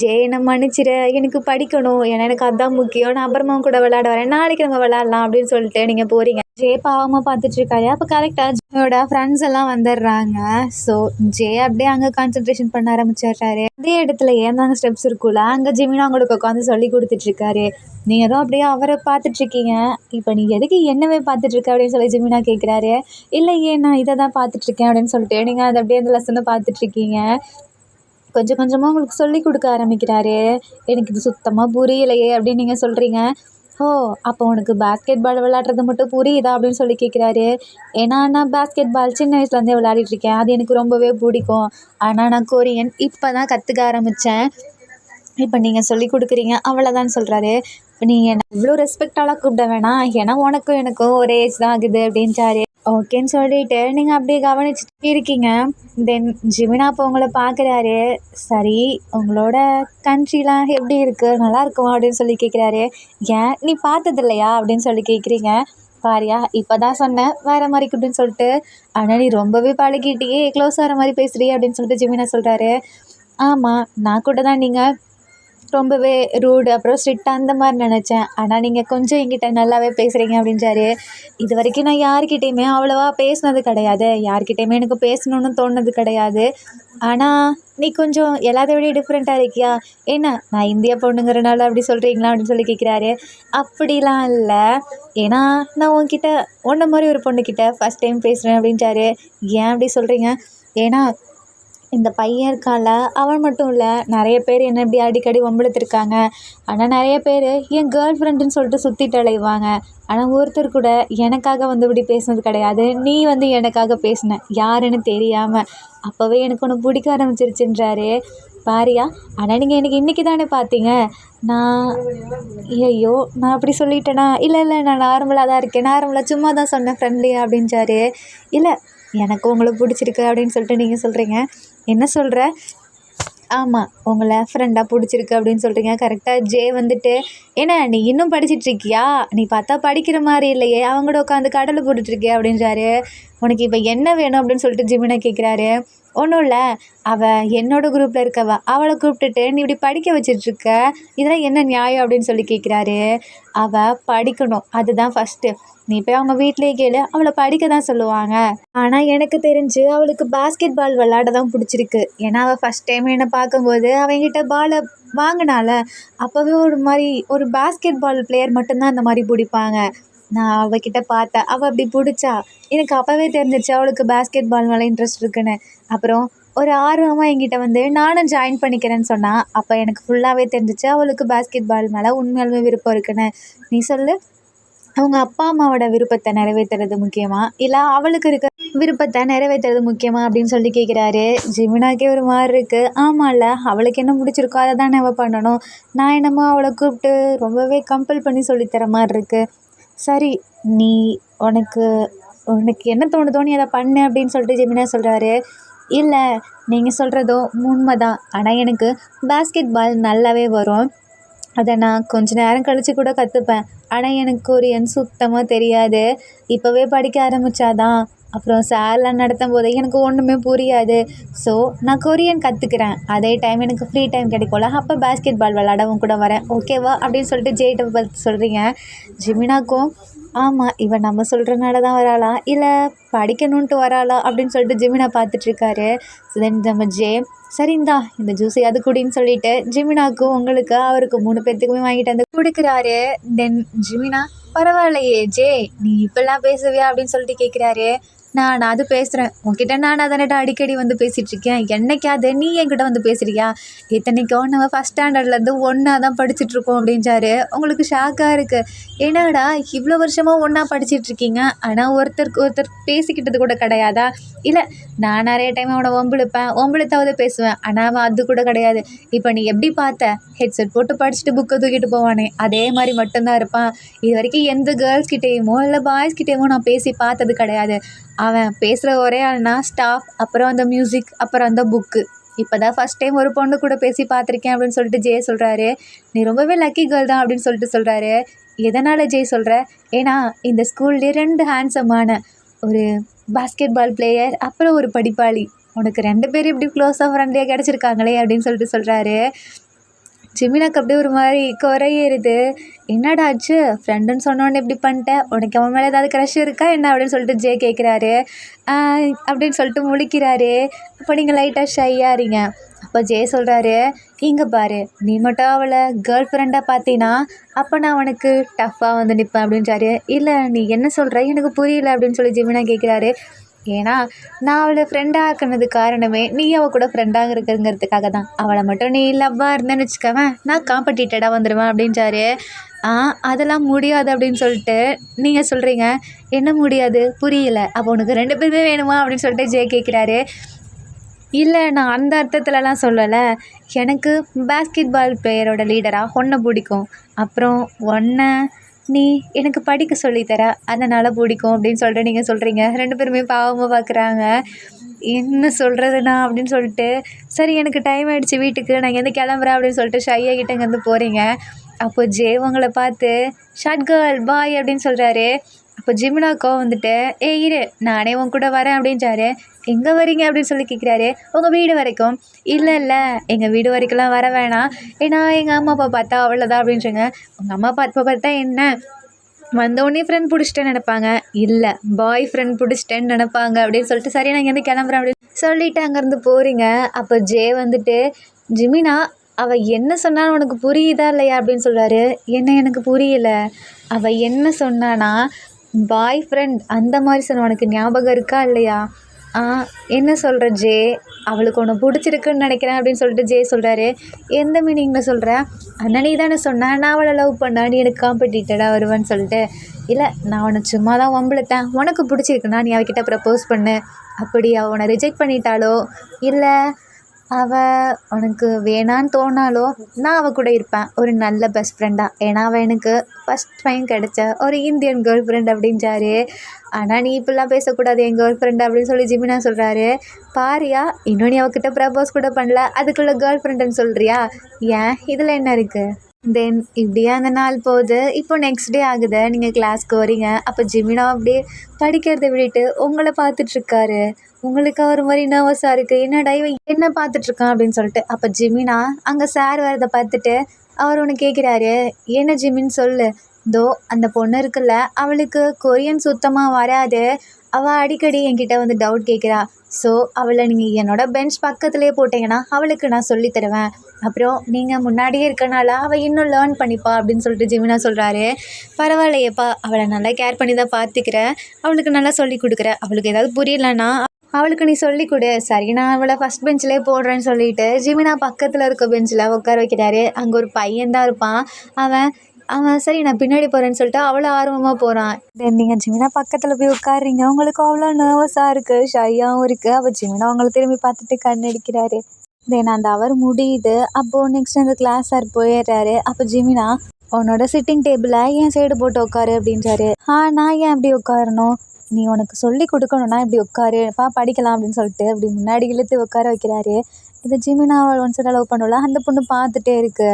Speaker 1: ஜே என்னை மன்னிச்சிடு, எனக்கு படிக்கணும், ஏன்னா எனக்கு அதுதான் முக்கியம், நான் அப்புறமா கூட விளாட வரேன், நாளைக்கு நம்ம விளாட்லாம் அப்படின்னு சொல்லிட்டு நீங்கள் போகிறீங்க. ஜே பாவமாக பார்த்துட்ருக்காரு. அப்போ கரெக்டாக ஜேயோட ஃப்ரெண்ட்ஸ் எல்லாம் வந்துடுறாங்க. ஸோ ஜே அப்படியே அங்கே கான்சன்ட்ரேஷன் பண்ண ஆரம்பிச்சிடுறாரு. அதே இடத்துல ஏந்தாங்க ஸ்டெப்ஸ் இருக்குல்ல, அங்கே ஜிமினா அவங்களுக்கு உட்காந்து சொல்லி கொடுத்துட்ருக்காரு. நீங்கள் ஏதோ அப்படியே அவரை பார்த்துட்ருக்கீங்க. இப்போ நீ எதுக்கு என்னவே பார்த்துட்ருக்க அப்படின்னு சொல்லி ஜிமினா கேட்குறாரு. இல்லையே நான் இதை தான் பார்த்துட்ருக்கேன் அப்படின்னு சொல்லிட்டு நீங்கள் அதை அப்படியே அந்த லெசனை பார்த்துட்ருக்கீங்க. கொஞ்சம் கொஞ்சமாக உங்களுக்கு சொல்லி கொடுக்க ஆரம்பிக்கிறாரு. எனக்கு இது சுத்தமாக புரியலையே அப்படின்னு நீங்கள் சொல்கிறீங்க. அப்போ உனக்கு பாஸ்கெட் பால் விளையாடுறது மட்டும் புரியுதா அப்படின்னு சொல்லி கேட்குறாரு. ஏன்னா நான் பாஸ்கெட் பால் சின்ன வயசுலேருந்தே விளையாடிட்டுருக்கேன், அது எனக்கு ரொம்பவே பிடிக்கும். ஆனால் நான் கொரியன் இப்போ தான் கற்றுக்க ஆரம்பித்தேன், இப்போ நீங்கள் சொல்லி கொடுக்குறீங்க அவ்வளோதான் சொல்கிறாரு. நீ என்ன இவ்வளோ ரெஸ்பெக்டாலாம் கூப்பிட வேணாம், ஏன்னா உனக்கும் எனக்கும் ஒரே ஏஜ் தான் ஆகுது அப்படின்ட்டாரு. ஓகேன்னு சொல்லிட்டு நீங்கள் அப்படியே கவனிச்சுட்டு இருக்கீங்க. தென் ஜிமினா அப்போ உங்களை பார்க்குறாரு. சரி, உங்களோட கண்ட்ரிலாம் எப்படி இருக்குது, நல்லா இருக்குமா அப்படின்னு சொல்லி கேட்குறாரு. ஏன் நீ பார்த்தது இல்லையா அப்படின்னு சொல்லி கேட்குறீங்க. பாரியா இப்போ தான் சொன்னேன் வேறு மாதிரி அப்படின்னு சொல்லிட்டு, ஆனால் நீ ரொம்பவே பழகிட்டியே, க்ளோஸ் ஆகிற மாதிரி பேசுறியே அப்படின்னு சொல்லிட்டு ஜிமினா சொல்கிறாரு. ஆமாம், நான் கூட தான் நீங்கள் ரொம்பவே ரூடு அப்புறம் ஸ்ட்ரிக்டாக அந்த மாதிரி நினச்சேன், ஆனால் நீங்கள் கொஞ்சம் என்கிட்ட நல்லாவே பேசுகிறீங்க அப்படின்றாரு. இது வரைக்கும் நான் யார்கிட்டையுமே அவ்வளோவா பேசினது கிடையாது, யார்கிட்டையுமே எனக்கு பேசணுன்னு தோணுனது கிடையாது. ஆனால் நீ கொஞ்சம் எல்லாத்தை விட டிஃப்ரெண்ட்டாக இருக்கியா, என்ன நான் இந்தியா பொண்ணுங்கிறனால அப்படி சொல்கிறீங்களா அப்படின்னு சொல்லி கேட்குறாரு. அப்படிலாம் இல்லை, ஏன்னா நான் உன்கிட்ட உன்ன மாதிரி ஒரு பொண்ணுக்கிட்ட ஃபஸ்ட் டைம் பேசுகிறேன் அப்படின்ட்டாரு. ஏன் அப்படி சொல்கிறீங்க? ஏன்னா இந்த பையன் இருக்கான்ல, அவன் மட்டும் இல்லை, நிறைய பேர் என்ன இப்படி அடிக்கடி வம்பிழுத்துருக்காங்க. ஆனால் நிறைய பேர் என் கேர்ள் ஃப்ரெண்டுன்னு சொல்லிட்டு சுற்றிட்டு அலைவாங்க. ஆனால் ஒருத்தர் கூட எனக்காக வந்து இப்படி பேசுனது கிடையாது. நீ வந்து எனக்காக பேசின, யாருன்னு தெரியாமல். அப்போவே எனக்கு ஒன்று பிடிக்க ஆரம்பிச்சிருச்சுன்றாரு. பாரியா, ஆனால் நீங்கள் எனக்கு இன்றைக்கி தானே பார்த்தீங்க. நான் ஐயோ நான் அப்படி சொல்லிட்டேனா? இல்லை இல்லை, நான் நார்மலாக தான் இருக்கேன், நார்மலாக சும்மா தான் சொன்னேன் ஃப்ரெண்ட்லியாக அப்படின்றாரு. இல்லை, எனக்கு உங்களை பிடிச்சிருக்கு அப்படின்னு சொல்லிட்டு நீங்கள் சொல்கிறீங்க. என்ன சொல்கிற? ஆமாம், உங்களை ஃப்ரெண்டாக பிடிச்சிருக்கு அப்படின்னு சொல்கிறீங்க. கரெக்டாக ஜே வந்துட்டு, ஏன்னா நீ இன்னும் படிச்சிட்ருக்கியா, நீ பார்த்தா படிக்கிற மாதிரி இல்லையே, அவங்க கூட உட்காந்து கடலை போட்டுட்ருக்கியா அப்படின்றாரு. உனக்கு இப்போ என்ன வேணும் அப்படின்னு சொல்லிட்டு ஜிமினா கேட்குறாரு. ஒன்றும் இல்லை, அவள் என்னோட குரூப்பில் இருக்கவ, அவளை கூப்பிட்டுட்டு நீ இப்படி படிக்க வச்சிட்ருக்க, இதெல்லாம் என்ன நியாயம் அப்படின்னு சொல்லி கேட்குறாரு. அவள் படிக்கணும், அதுதான் ஃபஸ்ட்டு. நீ போய் அவங்க வீட்டிலேயே கேளு, அவளை படிக்க தான் சொல்லுவாங்க. ஆனால் எனக்கு தெரிஞ்சு அவளுக்கு பாஸ்கெட் பால் விளாட தான் பிடிச்சிருக்கு. ஏன்னா அவள் ஃபஸ்ட் டைம் என்னை பார்க்கும்போது அவங்கிட்ட பாலை வாங்கினால, அப்போவே ஒரு மாதிரி ஒரு பாஸ்கெட் பால் பிளேயர் மட்டும்தான் அந்த மாதிரி பிடிப்பாங்க. நான் அவகிட்ட பார்த்தேன், அவள் அப்படி பிடிச்சா. எனக்கு அப்போவே தெரிஞ்சிச்சு அவளுக்கு பாஸ்கெட் பால் மேலே இன்ட்ரெஸ்ட் இருக்குன்னு. அப்புறம் ஒரு ஆர்வமாக என்கிட்ட வந்து நானும் ஜாயின் பண்ணிக்கிறேன்னு சொன்னான். அப்போ எனக்கு ஃபுல்லாகவே தெரிஞ்சிச்சு அவளுக்கு பாஸ்கெட் பால் மேலே உண்மையாலுமே விருப்பம் இருக்குன்னு. நீ சொல்லு, அவங்க அப்பா அம்மாவோட விருப்பத்தை நிறைவேற்றுறது முக்கியமா, இல்லை அவளுக்கு இருக்க விருப்பத்தை நிறைவேற்றுறது முக்கியமா அப்படின்னு சொல்லி கேட்குறாரு. ஜிமினாக்கே ஒரு மாதிரி இருக்குது. ஆமாம்ல, அவளுக்கு என்ன பிடிச்சிருக்கோ அதை தானே அவள் பண்ணணும். நான் என்னமோ அவளை கூப்பிட்டு ரொம்பவே கம்பல் பண்ணி சொல்லித்தர மாதிரி இருக்குது. சரி, நீ உனக்கு உனக்கு என்ன தோணுதோன்னு அதை பண்ணு அப்படின்னு சொல்லிட்டு ஜெமினா சொல்கிறாரு. இல்லை, நீங்கள் சொல்கிறதும் உண்மை தான், ஆனால் எனக்கு பாஸ்கெட் பால் நல்லாவே வரும், அதை நான் கொஞ்ச நேரம் கழித்து கூட கற்றுப்பேன். ஆனால் எனக்கு கொரியன் சுத்தமாக தெரியாது. இப்போவே படிக்க ஆரம்பித்தாதான், அப்புறம் சார்லாம் நடத்தும் போது எனக்கு ஒன்றுமே புரியாது. ஸோ நான் கொரியன் கற்றுக்கிறேன், அதே டைம் எனக்கு ஃப்ரீ டைம் கிடைக்கும்ல, அப்போ பாஸ்கெட் பால் விளாடவும் கூட வரேன், ஓகேவா அப்படின்னு சொல்லிட்டு ஜெயிட்ட பார்த்து சொல்கிறீங்க. ஜிமினாக்கும் ஆமாம், இவன் நம்ம சொல்கிறனால தான் வராளா, இல்லை படிக்கணுன்ட்டு வராளா அப்படின்னு சொல்லிட்டு ஜிமினா பார்த்துட்ருக்காரு. தென் நம்ம ஜே, சரி இந்தா இந்த ஜூஸையாவது குடின்னு சொல்லிட்டு ஜிமினாக்கும் உங்களுக்கு அவருக்கு 3 பேர்த்துக்குமே வாங்கிட்டு வந்து கொடுக்குறாரு. தென் ஜிமினா, பரவாயில்லையே ஜே, நீ இப்பெல்லாம் பேசுவியா அப்படின்னு சொல்லிட்டு கேட்குறாரு. நான் அது பேசுகிறேன் உன்கிட்ட, நான் அதனட்ட அடிக்கடி வந்து பேசிகிட்ருக்கேன், என்னைக்காவது நீ என்கிட்ட வந்து பேசுகிறியா? இத்தனைக்கும் நம்ம ஃபஸ்ட் ஸ்டாண்டர்ட்லேருந்து ஒன்றா தான் படிச்சுட்ருக்கோம் அப்படின்றாரு. உங்களுக்கு ஷாக்காக இருக்குது. என்னடா இவ்வளோ வருஷமாக ஒன்றா படிச்சிட்ருக்கீங்க, ஆனால் ஒருத்தருக்கு ஒருத்தர் பேசிக்கிட்டது கூட கிடையாதா? இல்லை, நான் நிறைய டைம் அவனை ஒம்பளுத்தாவது பேசுவேன், ஆனால் அவன் அது கூட கிடையாது. இப்போ நீ எப்படி பார்த்த, ஹெட்செட் போட்டு படிச்சுட்டு புக்கை தூக்கிட்டு போவானே அதே மாதிரி மட்டும்தான் இருப்பான். இது வரைக்கும் எந்த கேர்ள்ஸ்கிட்டேயுமோ இல்லை பாய்ஸ்கிட்டேயுமோ நான் பேசி பார்த்தது கிடையாது. அவன் பேசுகிற ஒரே ஆள்னா ஸ்டாஃப், அப்புறம் அந்த மியூசிக், அப்புறம் அந்த புக்கு. இப்போ தான் ஃபஸ்ட் டைம் ஒரு பொண்ணு கூட பேசி பார்த்துருக்கேன் அப்படின்னு சொல்லிட்டு ஜெய சொல்கிறாரு. நீ ரொம்பவே லக்கி கேர்ள் தான் அப்படின்னு சொல்லிட்டு சொல்கிறாரு. எதனால் ஜெய் சொல்கிற? ஏன்னா இந்த ஸ்கூல்லேயே 2 ஹேண்ட்ஸமான ஒரு பாஸ்கெட் பால் பிளேயர், அப்புறம் ஒரு படிப்பாளி, உனக்கு 2 பேர் இப்படி க்ளோஸாக ஃப்ரெண்ட்லியாக கிடச்சிருக்காங்களே அப்படின்னு சொல்லிட்டு சொல்கிறாரு. ஜிமினாக்கு அப்படியே ஒரு மாதிரி குறையேறுது. என்னடா ஆச்சு, ஃப்ரெண்டுன்னு சொன்னோன்னே இப்படி பண்ணிட்டேன், உனக்கு அவன் மேலே ஏதாவது க்ரஷ் இருக்கா என்ன அப்படின்னு சொல்லிட்டு ஜே கேட்குறாரு. அப்படின்னு சொல்லிட்டு முழிக்கிறாரு. அப்போ நீங்கள் லைட்டாக ஷையாகிறீங்க. அப்போ ஜே சொல்கிறாரு, இங்கே பாரு, நீ மட்டும் அவளை கேர்ள் ஃப்ரெண்டாக பார்த்தீன்னா அப்போ நான் உனக்கு டஃப்பாக வந்து நிற்பேன் அப்படின்றாரு. இல்லை, நீ என்ன சொல்கிற, எனக்கு புரியல அப்படின்னு சொல்லி ஜிமினா கேட்குறாரு. ஏன்னா நான் அவளை ஃப்ரெண்டாக ஆக்குனது காரணமே நீ அவள் கூட ஃப்ரெண்டாக இருக்குங்கிறதுக்காக தான். அவளை மட்டும் நீ லவ்வாக இருந்தேன்னு வச்சுக்கவேன், நான் காம்படிட்டடாக வந்துடுவேன் அப்படின்றாரு. அதெல்லாம் முடியாது அப்படின்னு சொல்லிட்டு நீங்கள் சொல்கிறீங்க. என்ன முடியாது, புரியல. அப்போ உனக்கு 2 பேருமே வேணுமா அப்படின்னு சொல்லிட்டு ஜே கேட்குறாரு. இல்லை, நான் அந்த அர்த்தத்துலலாம் சொல்லலை. எனக்கு பேஸ்கெட் பால் பிளேயரோட லீடராக உன்னை பிடிக்கும். அப்புறம் உன்னை நீ எனக்கு படிக்க சொல்லித் தர, அதனால் பிடிக்கும் அப்படின்னு சொல்லிட்டு நீங்கள் சொல்கிறீங்க. 2 பேருமே பாவமாக பார்க்குறாங்க. என்ன சொல்கிறதுண்ணா அப்படின்னு சொல்லிட்டு, சரி எனக்கு டைம் ஆகிடுச்சு வீட்டுக்கு, நான் இங்கேருந்து கிளம்புறேன் அப்படின்னு சொல்லிட்டு ஷையாகிட்ட இங்கேருந்து போகிறீங்க. அப்போ ஜே உங்களை பார்த்து ஷார்ட் கேர்ள் பாய் அப்படின்னு சொல்கிறாரு. அப்போ ஜிமினா கோவம் வந்துட்டு, ஏய் இரு நானே உன் கூட வரேன் அப்படின்றாரு. எங்கே வரீங்க அப்படின்னு சொல்லி கேட்குறாரு. உங்கள் வீடு வரைக்கும். இல்லை இல்லை, எங்கள் வீடு வரைக்கும்லாம் வர வேணாம், ஏன்னா எங்கள் அம்மா அப்பா பார்த்தா அவ்வளோதான் அப்படின்றங்க. உங்கள் அம்மா அப்பா பார்த்தா என்ன, வந்தோடனே ஃப்ரெண்ட் பிடிச்சிட்டேன்னு நினைப்பாங்க, இல்லை பாய் ஃப்ரெண்ட் பிடிச்சிட்டேன்னு நினைப்பாங்க அப்படின்னு சொல்லிட்டு, சரி நான் இங்கேருந்து கிளம்புறேன் அப்படின்னு சொல்லிட்டு அங்கேருந்து போகிறீங்க. அப்போ ஜே வந்துட்டு, ஜிமினா அவள் என்ன சொன்னாலும் உனக்கு புரியுதா இல்லையா அப்படின்னு சொல்கிறாரு. என்ன எனக்கு புரியல. அவள் என்ன சொன்னானா, பாய் ஃப்ரெண்ட் அந்த மாதிரி சொன்ன, உனக்கு ஞாபகம் இருக்கா இல்லையா? என்ன சொல்கிற ஜே, அவளுக்கு ஒன்று பிடிச்சிருக்குன்னு நினைக்கிறேன் அப்படின்னு சொல்லிட்டு ஜே சொல்கிறாரு. எந்த மீனிங்கில் சொல்கிற? அண்ணா நீ தானே சொன்னேன் நான் அவளை லவ் பண்ணா நீ எனக்கு காம்படிட்டடாக வருவேன்னு சொல்லிட்டு. இல்லை நான் உன்னை சும்மா தான் வம்பிழுத்தேன், உனக்கு பிடிச்சிருக்குன்னா நீ அவகிட்ட ப்ரப்போஸ் பண்ணு. அப்படி அவள் உன்னை ரிஜெக்ட் பண்ணிட்டாலோ, இல்லை அவள் உனக்கு வேணான்னு தோணாலோ, நான் அவள் கூட இருப்பேன் ஒரு நல்ல பெஸ்ட் ஃப்ரெண்டாக. ஏன்னா அவள் எனக்கு ஃபஸ்ட் டைம் கிடச்ச ஒரு இந்தியன் கேர்ள் ஃப்ரெண்ட் அப்படின்றாரு. ஆனால் நீ இப்படிலாம் பேசக்கூடாது என் கேர்ள் ஃப்ரெண்டு அப்படின்னு சொல்லி ஜிமினா சொல்கிறாரு. பாரியா, இன்னும் நீ அவகிட்ட ப்ரப்போஸ் கூட பண்ணல, அதுக்குள்ளே கேர்ள் ஃப்ரெண்டுன்னு சொல்கிறியா? ஏன் இதில் என்ன இருக்குது? தென் இப்படியே அந்த நாள் போகுது. இப்போ நெக்ஸ்ட் டே ஆகுது, நீங்கள் கிளாஸ்க்கு வரீங்க. அப்போ ஜிமினா அப்படியே படிக்கிறத விட்டுட்டு உங்களை பார்த்துட்ருக்காரு. உங்களுக்கு ஒரு மாதிரி நர்வஸாக இருக்குது, என்னடா இவன் என்ன பார்த்துட்ருக்கான் அப்படின்னு சொல்லிட்டு. அப்போ ஜிமினா அங்கே சார் வரதை பார்த்துட்டு அவர் ஒன்று கேட்குறாரு. என்ன ஜிமின்னு சொல்லு. தோ அந்த பொண்ணு இருக்குல்ல, அவளுக்கு கொரியன் சுத்தமாக வராது, அவள் அடிக்கடி என்கிட்ட வந்து டவுட் கேட்குறா. ஸோ அவளை நீங்கள் என்னோட பெஞ்ச் பக்கத்துலேயே போட்டிங்கன்னா அவளுக்கு நான் சொல்லித் தருவேன். அப்புறம் நீங்கள் முன்னாடியே இருக்கனால அவள் இன்னும் லேர்ன் பண்ணிப்பா அப்படின்னு சொல்லிட்டு ஜிமினா சொல்கிறாரு. பரவாயில்லையேப்பா, அவளை நல்லா கேர் பண்ணி தான் பார்த்துக்கிறேன், அவளுக்கு நல்லா சொல்லி கொடுக்குறேன், அவளுக்கு ஏதாவது புரியலன்னா அவளுக்கு நீ சொல்லிக் கொடு. சரி நான் அவளை ஃபஸ்ட் பெஞ்சிலே போடுறேன்னு சொல்லிட்டு ஜிமினா பக்கத்தில் இருக்க பெஞ்சில் உட்கார வைக்கிறாரு. அங்கே ஒரு பையன்தான் இருப்பான். அவன் அவன் சரி நான் பின்னாடி போகிறேன்னு சொல்லிட்டு அவ்வளோ ஆர்வமாக போகிறான். தென் நீங்கள் ஜிமினா பக்கத்தில் போய் உட்காடுறீங்க. உங்களுக்கு அவ்வளோ நர்வஸாக இருக்குது, ஷையாகவும் இருக்குது. அப்போ ஜிமினா அவங்கள திரும்பி பார்த்துட்டு கண்ணடிக்கிறாரு. தென் அந்த அவர் முடியுது. அப்போது நெக்ஸ்ட் அந்த கிளாஸ் சார் போயிடுறாரு. அப்போ ஜிமினா உன்னோட சிட்டிங் டேபிளை என் சைடு போட்டு உட்காரு அப்படின்றாரு. நான் ஏன் அப்படி உட்காரணும், நீ உனக்கு சொல்லி கொடுக்கணுன்னா இப்படி உட்காருப்பா படிக்கலாம் அப்படின்னு சொல்லிட்டு அப்படி முன்னாடி இழுத்து உட்கார வைக்கிறாரு. இதை ஜிமினா ஒன் சைடாக லவ் பண்ணல, அந்த பொண்ணு பார்த்துட்டே இருக்கு.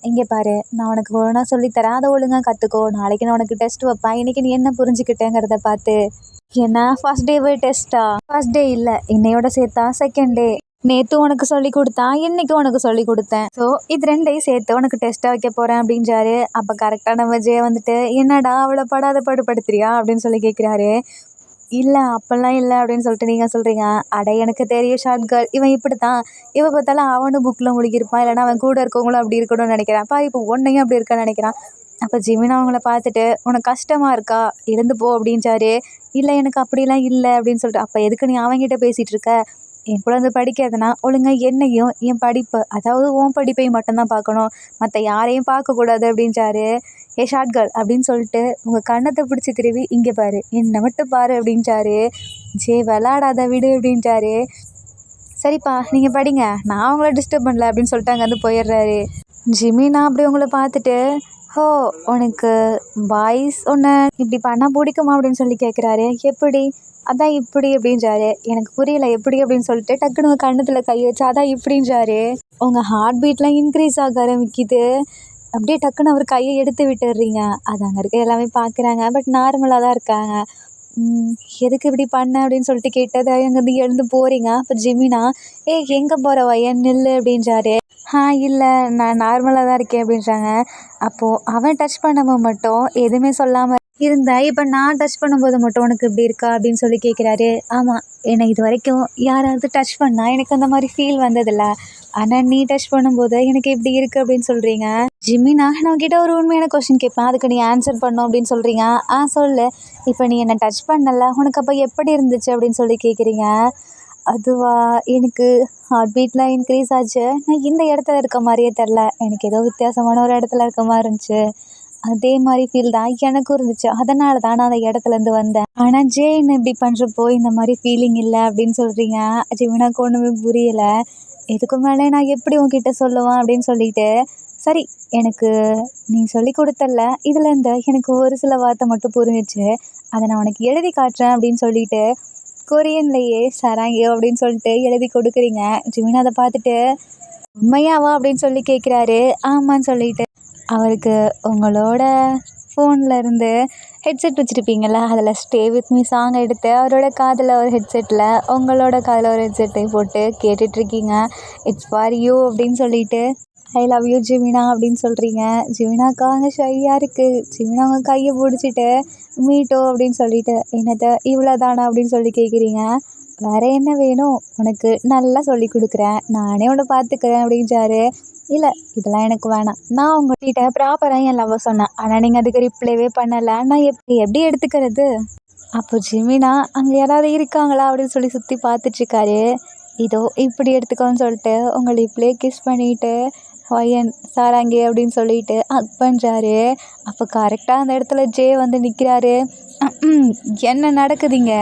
Speaker 1: இங்கே பாரு, நான் உனக்கு ஒழுங்காக சொல்லித்தரேன், அதை ஒழுங்காக கற்றுக்கோ, நாளைக்கு நான் உனக்கு டெஸ்ட் வைப்பேன், இன்றைக்கி நீ என்ன புரிஞ்சுக்கிட்டேங்கிறத பார்த்து. என்ன ஃபஸ்ட் டேவே டெஸ்ட்டா? ஃபஸ்ட் டே இல்லை, என்னையோட சேர்த்தா செகண்ட் டே. நேற்று உனக்கு சொல்லி கொடுத்தான், இன்றைக்கி உனக்கு சொல்லி கொடுத்தேன், ஸோ இது 2டையும் சேர்த்து உனக்கு டெஸ்ட்டாக வைக்க போகிறேன் அப்படின்றாரு. அப்போ கரெக்டாக நம்ம ஜே வந்துட்டு, என்னடா அவளை படாத படுத்துறியா அப்படின்னு சொல்லி கேட்குறாரு. இல்லை அப்போல்லாம் இல்லை அப்படின்னு சொல்லிட்டு நீங்கள் சொல்கிறீங்க. அட எனக்கு தெரியும் ஷார்ட் கேர்ள், இவன் இப்படி தான், இவன் பார்த்தாலும் அவனும் புக்கில் முழுகியிருப்பான், இல்லைனா அவன் கூட இருக்கவங்களும் அப்படி இருக்கணும்னு நினைக்கிறான், இப்போ ஒன்றையும் அப்படி இருக்கான்னு நினைக்கிறான். அப்போ ஜிமினா அவங்கள பார்த்துட்டு உனக்கு கஷ்டமாக இருக்கா, இருந்து போ அப்படின்றாரு. இல்லை எனக்கு அப்படிலாம் இல்லை அப்படின்னு சொல்லிட்டு. அப்போ எதுக்கு நீ அவங்ககிட்ட பேசிகிட்டு இருக்க, என் கூட வந்து படிக்காதுன்னா ஒழுங்காக என்னையும் என் படிப்பு, அதாவது உன் படிப்பையும் மட்டும்தான் பார்க்கணும், மற்ற யாரையும் பார்க்கக்கூடாது அப்படின்றாரு. ஏ ஷார்ட் கேர்ள் அப்படின்னு சொல்லிட்டு உங்கள் கண்ணத்தை பிடிச்சி திருவி இங்கே பாரு, என்னை மட்டும் பாரு அப்படின்றாரு. ஜே விளாடாத விடு அப்படின்றாரு. சரிப்பா நீங்கள் படிங்க, நான் அவங்கள டிஸ்டர்ப் பண்ணல அப்படின்னு சொல்லிட்டு அங்கேருந்து போயிடுறாரு. ஜிமினா அப்படி உங்களை பார்த்துட்டு, ஹோ உனக்கு பாய்ஸ் ஒன்று இப்படி பண்ணால் பிடிக்குமா அப்படின்னு சொல்லி கேட்குறாரு. எப்படி? அதான் இப்படி அப்படின்றாரு. எனக்கு புரியல எப்படி அப்படின்னு சொல்லிட்டு டக்குனு உங்கள் கண்ணத்தில் கை வச்சு அதான் இப்படின்றாரு. உங்கள் ஹார்ட் பீட்லாம் இன்க்ரீஸ் ஆக ஆரம்பிக்குது. அப்படியே டக்குன்னு அவர் கையை எடுத்து விட்டுடுறீங்க. அது அங்கே இருக்க எல்லாமே பார்க்குறாங்க, பட் நார்மலாக தான் இருக்காங்க. எதுக்கு இப்படி பண்ண அப்படின்னு சொல்லிட்டு கேட்டது அங்கேருந்து எழுந்து போகிறீங்க. அப்போ ஜிமினா எங்கே போகிறவா ஏன் நில்லு அப்படின்றாரு. இல்லை நான் நார்மலாக தான் இருக்கேன் அப்படின்றாங்க. அப்போது அவன் டச் பண்ணாமல் மட்டும் எதுவுமே சொல்லாமல் இருந்தா, இப்போ நான் டச் பண்ணும்போது மட்டும் உனக்கு இப்படி இருக்கா அப்படின்னு சொல்லி கேட்குறாரு. ஆமாம், என்னை இது வரைக்கும் யாராவது டச் பண்ணால் எனக்கு அந்த மாதிரி ஃபீல் வந்ததில்ல, ஆனால் நீ டச் பண்ணும்போது எனக்கு இப்படி இருக்குது அப்படின்னு சொல்கிறீங்க. ஜிமினா நான் கிட்ட ஒரு உண்மையான கொஸ்டின் கேட்பேன், அதுக்கு நீ ஆன்சர் பண்ணும் அப்படின்னு சொல்கிறீங்க. சொல்லு, இப்போ நீ என்னை டச் பண்ணல, உனக்கு அப்போ எப்படி இருந்துச்சு அப்படின்னு சொல்லி கேட்குறீங்க. அதுவா, எனக்கு ஹார்ட் பீட்லாம் இன்க்ரீஸ் ஆச்சு, நான் இந்த இடத்துல இருக்க மாதிரியே தெரில, எனக்கு ஏதோ வித்தியாசமான ஒரு இடத்துல இருக்க மாதிரி இருந்துச்சு, அதே மாதிரி ஃபீல் தான் எனக்கும் இருந்துச்சு. அதனால தான் நான் அந்த இடத்துலேருந்து வந்தேன். ஆனால் ஜே என்ன இப்படி பண்ணுறப்போ இந்த மாதிரி ஃபீலிங் இல்லை அப்படின்னு சொல்கிறீங்க. ஜெமினாக்கு ஒன்றுமே புரியலை. இதுக்கு மேலே நான் எப்படி உன்கிட்ட சொல்லுவேன் அப்படின்னு சொல்லிட்டு, சரி எனக்கு நீ சொல்லி கொடுத்தல்ல, இதுலேருந்து எனக்கு ஒரு சில வார்த்தை மட்டும் புரிஞ்சிச்சு. அதை நான் உனக்கு எழுதி காட்டுறேன் அப்படின்னு சொல்லிட்டு கொரியன்லேயே சராங்கியோ அப்படின்னு சொல்லிட்டு எழுதி கொடுக்குறீங்க. ஜிமின் அதை பார்த்துட்டு உண்மையாவா அப்படின்னு சொல்லி கேட்குறாரு. ஆமான்னு சொல்லிட்டு அவருக்கு உங்களோட ஃபோனில் இருந்து ஹெட்செட் வச்சுருப்பீங்களா, அதில் ஸ்டே வித் மீ சாங் எடுத்து அவரோட காதில் ஒரு ஹெட்செட்டில் உங்களோட காதில் ஒரு ஹெட்செட்டை போட்டு கேட்டுட்ருக்கீங்க. இட்ஸ் ஃபார் யூ அப்படின்னு சொல்லிட்டு ஐ லவ் யூ ஜிமினா அப்படின்னு சொல்கிறீங்க. ஜிமினாக்கா அங்கே ஷையாக இருக்குது. ஜிமினா அவங்க கையை பிடிச்சிட்டு மீட்டோ அப்படின்னு சொல்லிட்டு என்னத்தை இவ்வளோ தானா அப்படின்னு சொல்லி கேட்குறீங்க. வேறு என்ன வேணும், உனக்கு நல்லா சொல்லி கொடுக்குறேன், நானே உன்னை பார்த்துக்கிறேன் அப்படின்றாரு. இல்லை இதெல்லாம் எனக்கு வேணாம், நான் உங்கள்கிட்ட ப்ராப்பராக என் லவ்வை சொன்னேன், ஆனால் நீங்கள் அதுக்கு ரிப்ளைவே பண்ணலை, நான் எப்படி எப்படி எடுத்துக்கிறது. அப்போ ஜிமினா அங்கே யாராவது இருக்காங்களா அப்படின்னு சொல்லி சுற்றி பார்த்துட்ருக்காரு. இதோ இப்படி எடுத்துக்கோன்னு சொல்லிட்டு உங்களை இப்படியே கிஸ் பண்ணிவிட்டு ஒயன் சாராங்கே அப்படின்னு சொல்லிட்டு ஹக் பண்ணுறாரு. அப்போ கரெக்டாக அந்த இடத்துல ஜே வந்து நிற்கிறாரு. என்ன நடக்குதுங்க,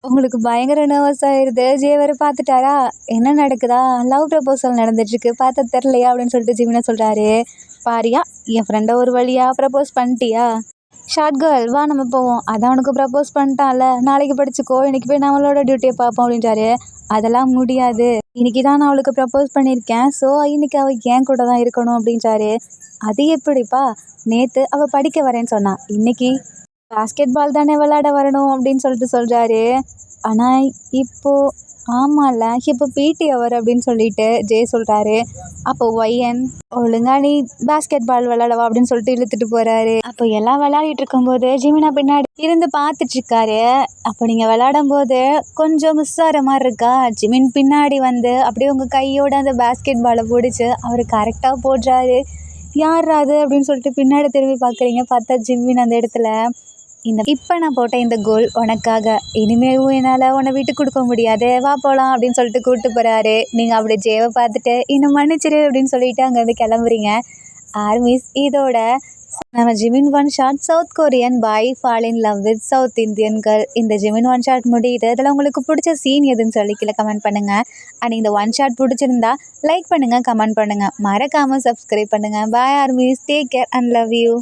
Speaker 1: உங்களுக்கு பயங்கர நர்வஸ் ஆயிடுது. ஜே வேறு பார்த்துட்டாரா, என்ன நடக்குதா, லவ் ப்ரப்போசல் நடந்துட்டுருக்கு, பார்த்தா தெரிலையா அப்படின்னு சொல்லிட்டு ஜிமினா சொல்கிறாரு. பாரியா என் ஃப்ரெண்டை ஒரு வழியாக ப்ரப்போஸ் பண்ணிட்டியா, ஷார்ட் கேர்ள் வா நம்ம போவோம், அதான் உனக்கு ப்ரப்போஸ் பண்ணிட்டான்ல, நாளைக்கு படிச்சுக்கோ, இன்றைக்கி போய் நம்மளோட டியூட்டியை பார்ப்போம் அப்படின்றாரு. அதெல்லாம் முடியாது, இன்றைக்கி தான் நான் அவளுக்கு ப்ரப்போஸ் பண்ணியிருக்கேன், ஸோ இன்றைக்கி அவள் ஏன் கூட தான் இருக்கணும் அப்படின்றாரு. அது எப்படிப்பா, நேற்று அவள் படிக்க வரேன்னு சொன்னான், இன்றைக்கி பாஸ்கெட் பால் தானே விளையாட வரணும் அப்படின்னு சொல்லிட்டு சொல்கிறாரு. ஆனால் இப்போது ஆமாம்ல, இப்போ பிடி அவர் அப்படின்னு சொல்லிட்டு ஜே சொல்கிறாரு. அப்போ ஒய்என் ஒழுங்கா நீ பாஸ்கெட் பால் விளையாடவா அப்படின்னு சொல்லிட்டு இழுத்துட்டு போகிறாரு. அப்போ எல்லாம் விளையாடிட்டு இருக்கும்போது ஜிமினா பின்னாடி இருந்து பார்த்துட்ருக்காரு. அப்போ நீங்கள் விளையாடும் போது கொஞ்சம் மிஸ் ஆகிற மாதிரி இருக்கா, ஜிமின் பின்னாடி வந்து அப்படியே உங்கள் கையோட அந்த பாஸ்கெட் பாலை பிடிச்சி அவர் கரெக்டாக போடுறாரு. யார் அது அப்படின்னு சொல்லிட்டு பின்னாடி திரும்பி பார்க்குறீங்க. பார்த்தா ஜிமின் அந்த இடத்துல இப்போ நான் போட்ட இந்த கோல் உனக்காக, இனிமேவும் என்னால் உன்னை விட்டு கொடுக்க முடியாது, வா போகலாம் அப்படின்னு சொல்லிட்டு கூப்பிட்டு போகிறாரு. நீங்கள் அப்படி ஜேவை பார்த்துட்டு இன்னும் மன்னிச்சிரு அப்படின்னு சொல்லிட்டு அங்கேருந்து கிளம்புறீங்க. ஆர்மிஸ் இதோட நம்ம Jimin one shot South Korean boy fall in love with South Indian girl. இந்த ஜிமின் ஒன் ஷாட் முடியுது. இதில் உங்களுக்கு பிடிச்ச சீன் எதுன்னு சொல்லி கீழே கமெண்ட் பண்ணுங்கள். அண்ட் இந்த ஒன் ஷாட் பிடிச்சிருந்தா லைக் பண்ணுங்கள், கமெண்ட் பண்ணுங்கள், மறக்காமல் சப்ஸ்கிரைப் பண்ணுங்கள். Bye armies, take care and love you.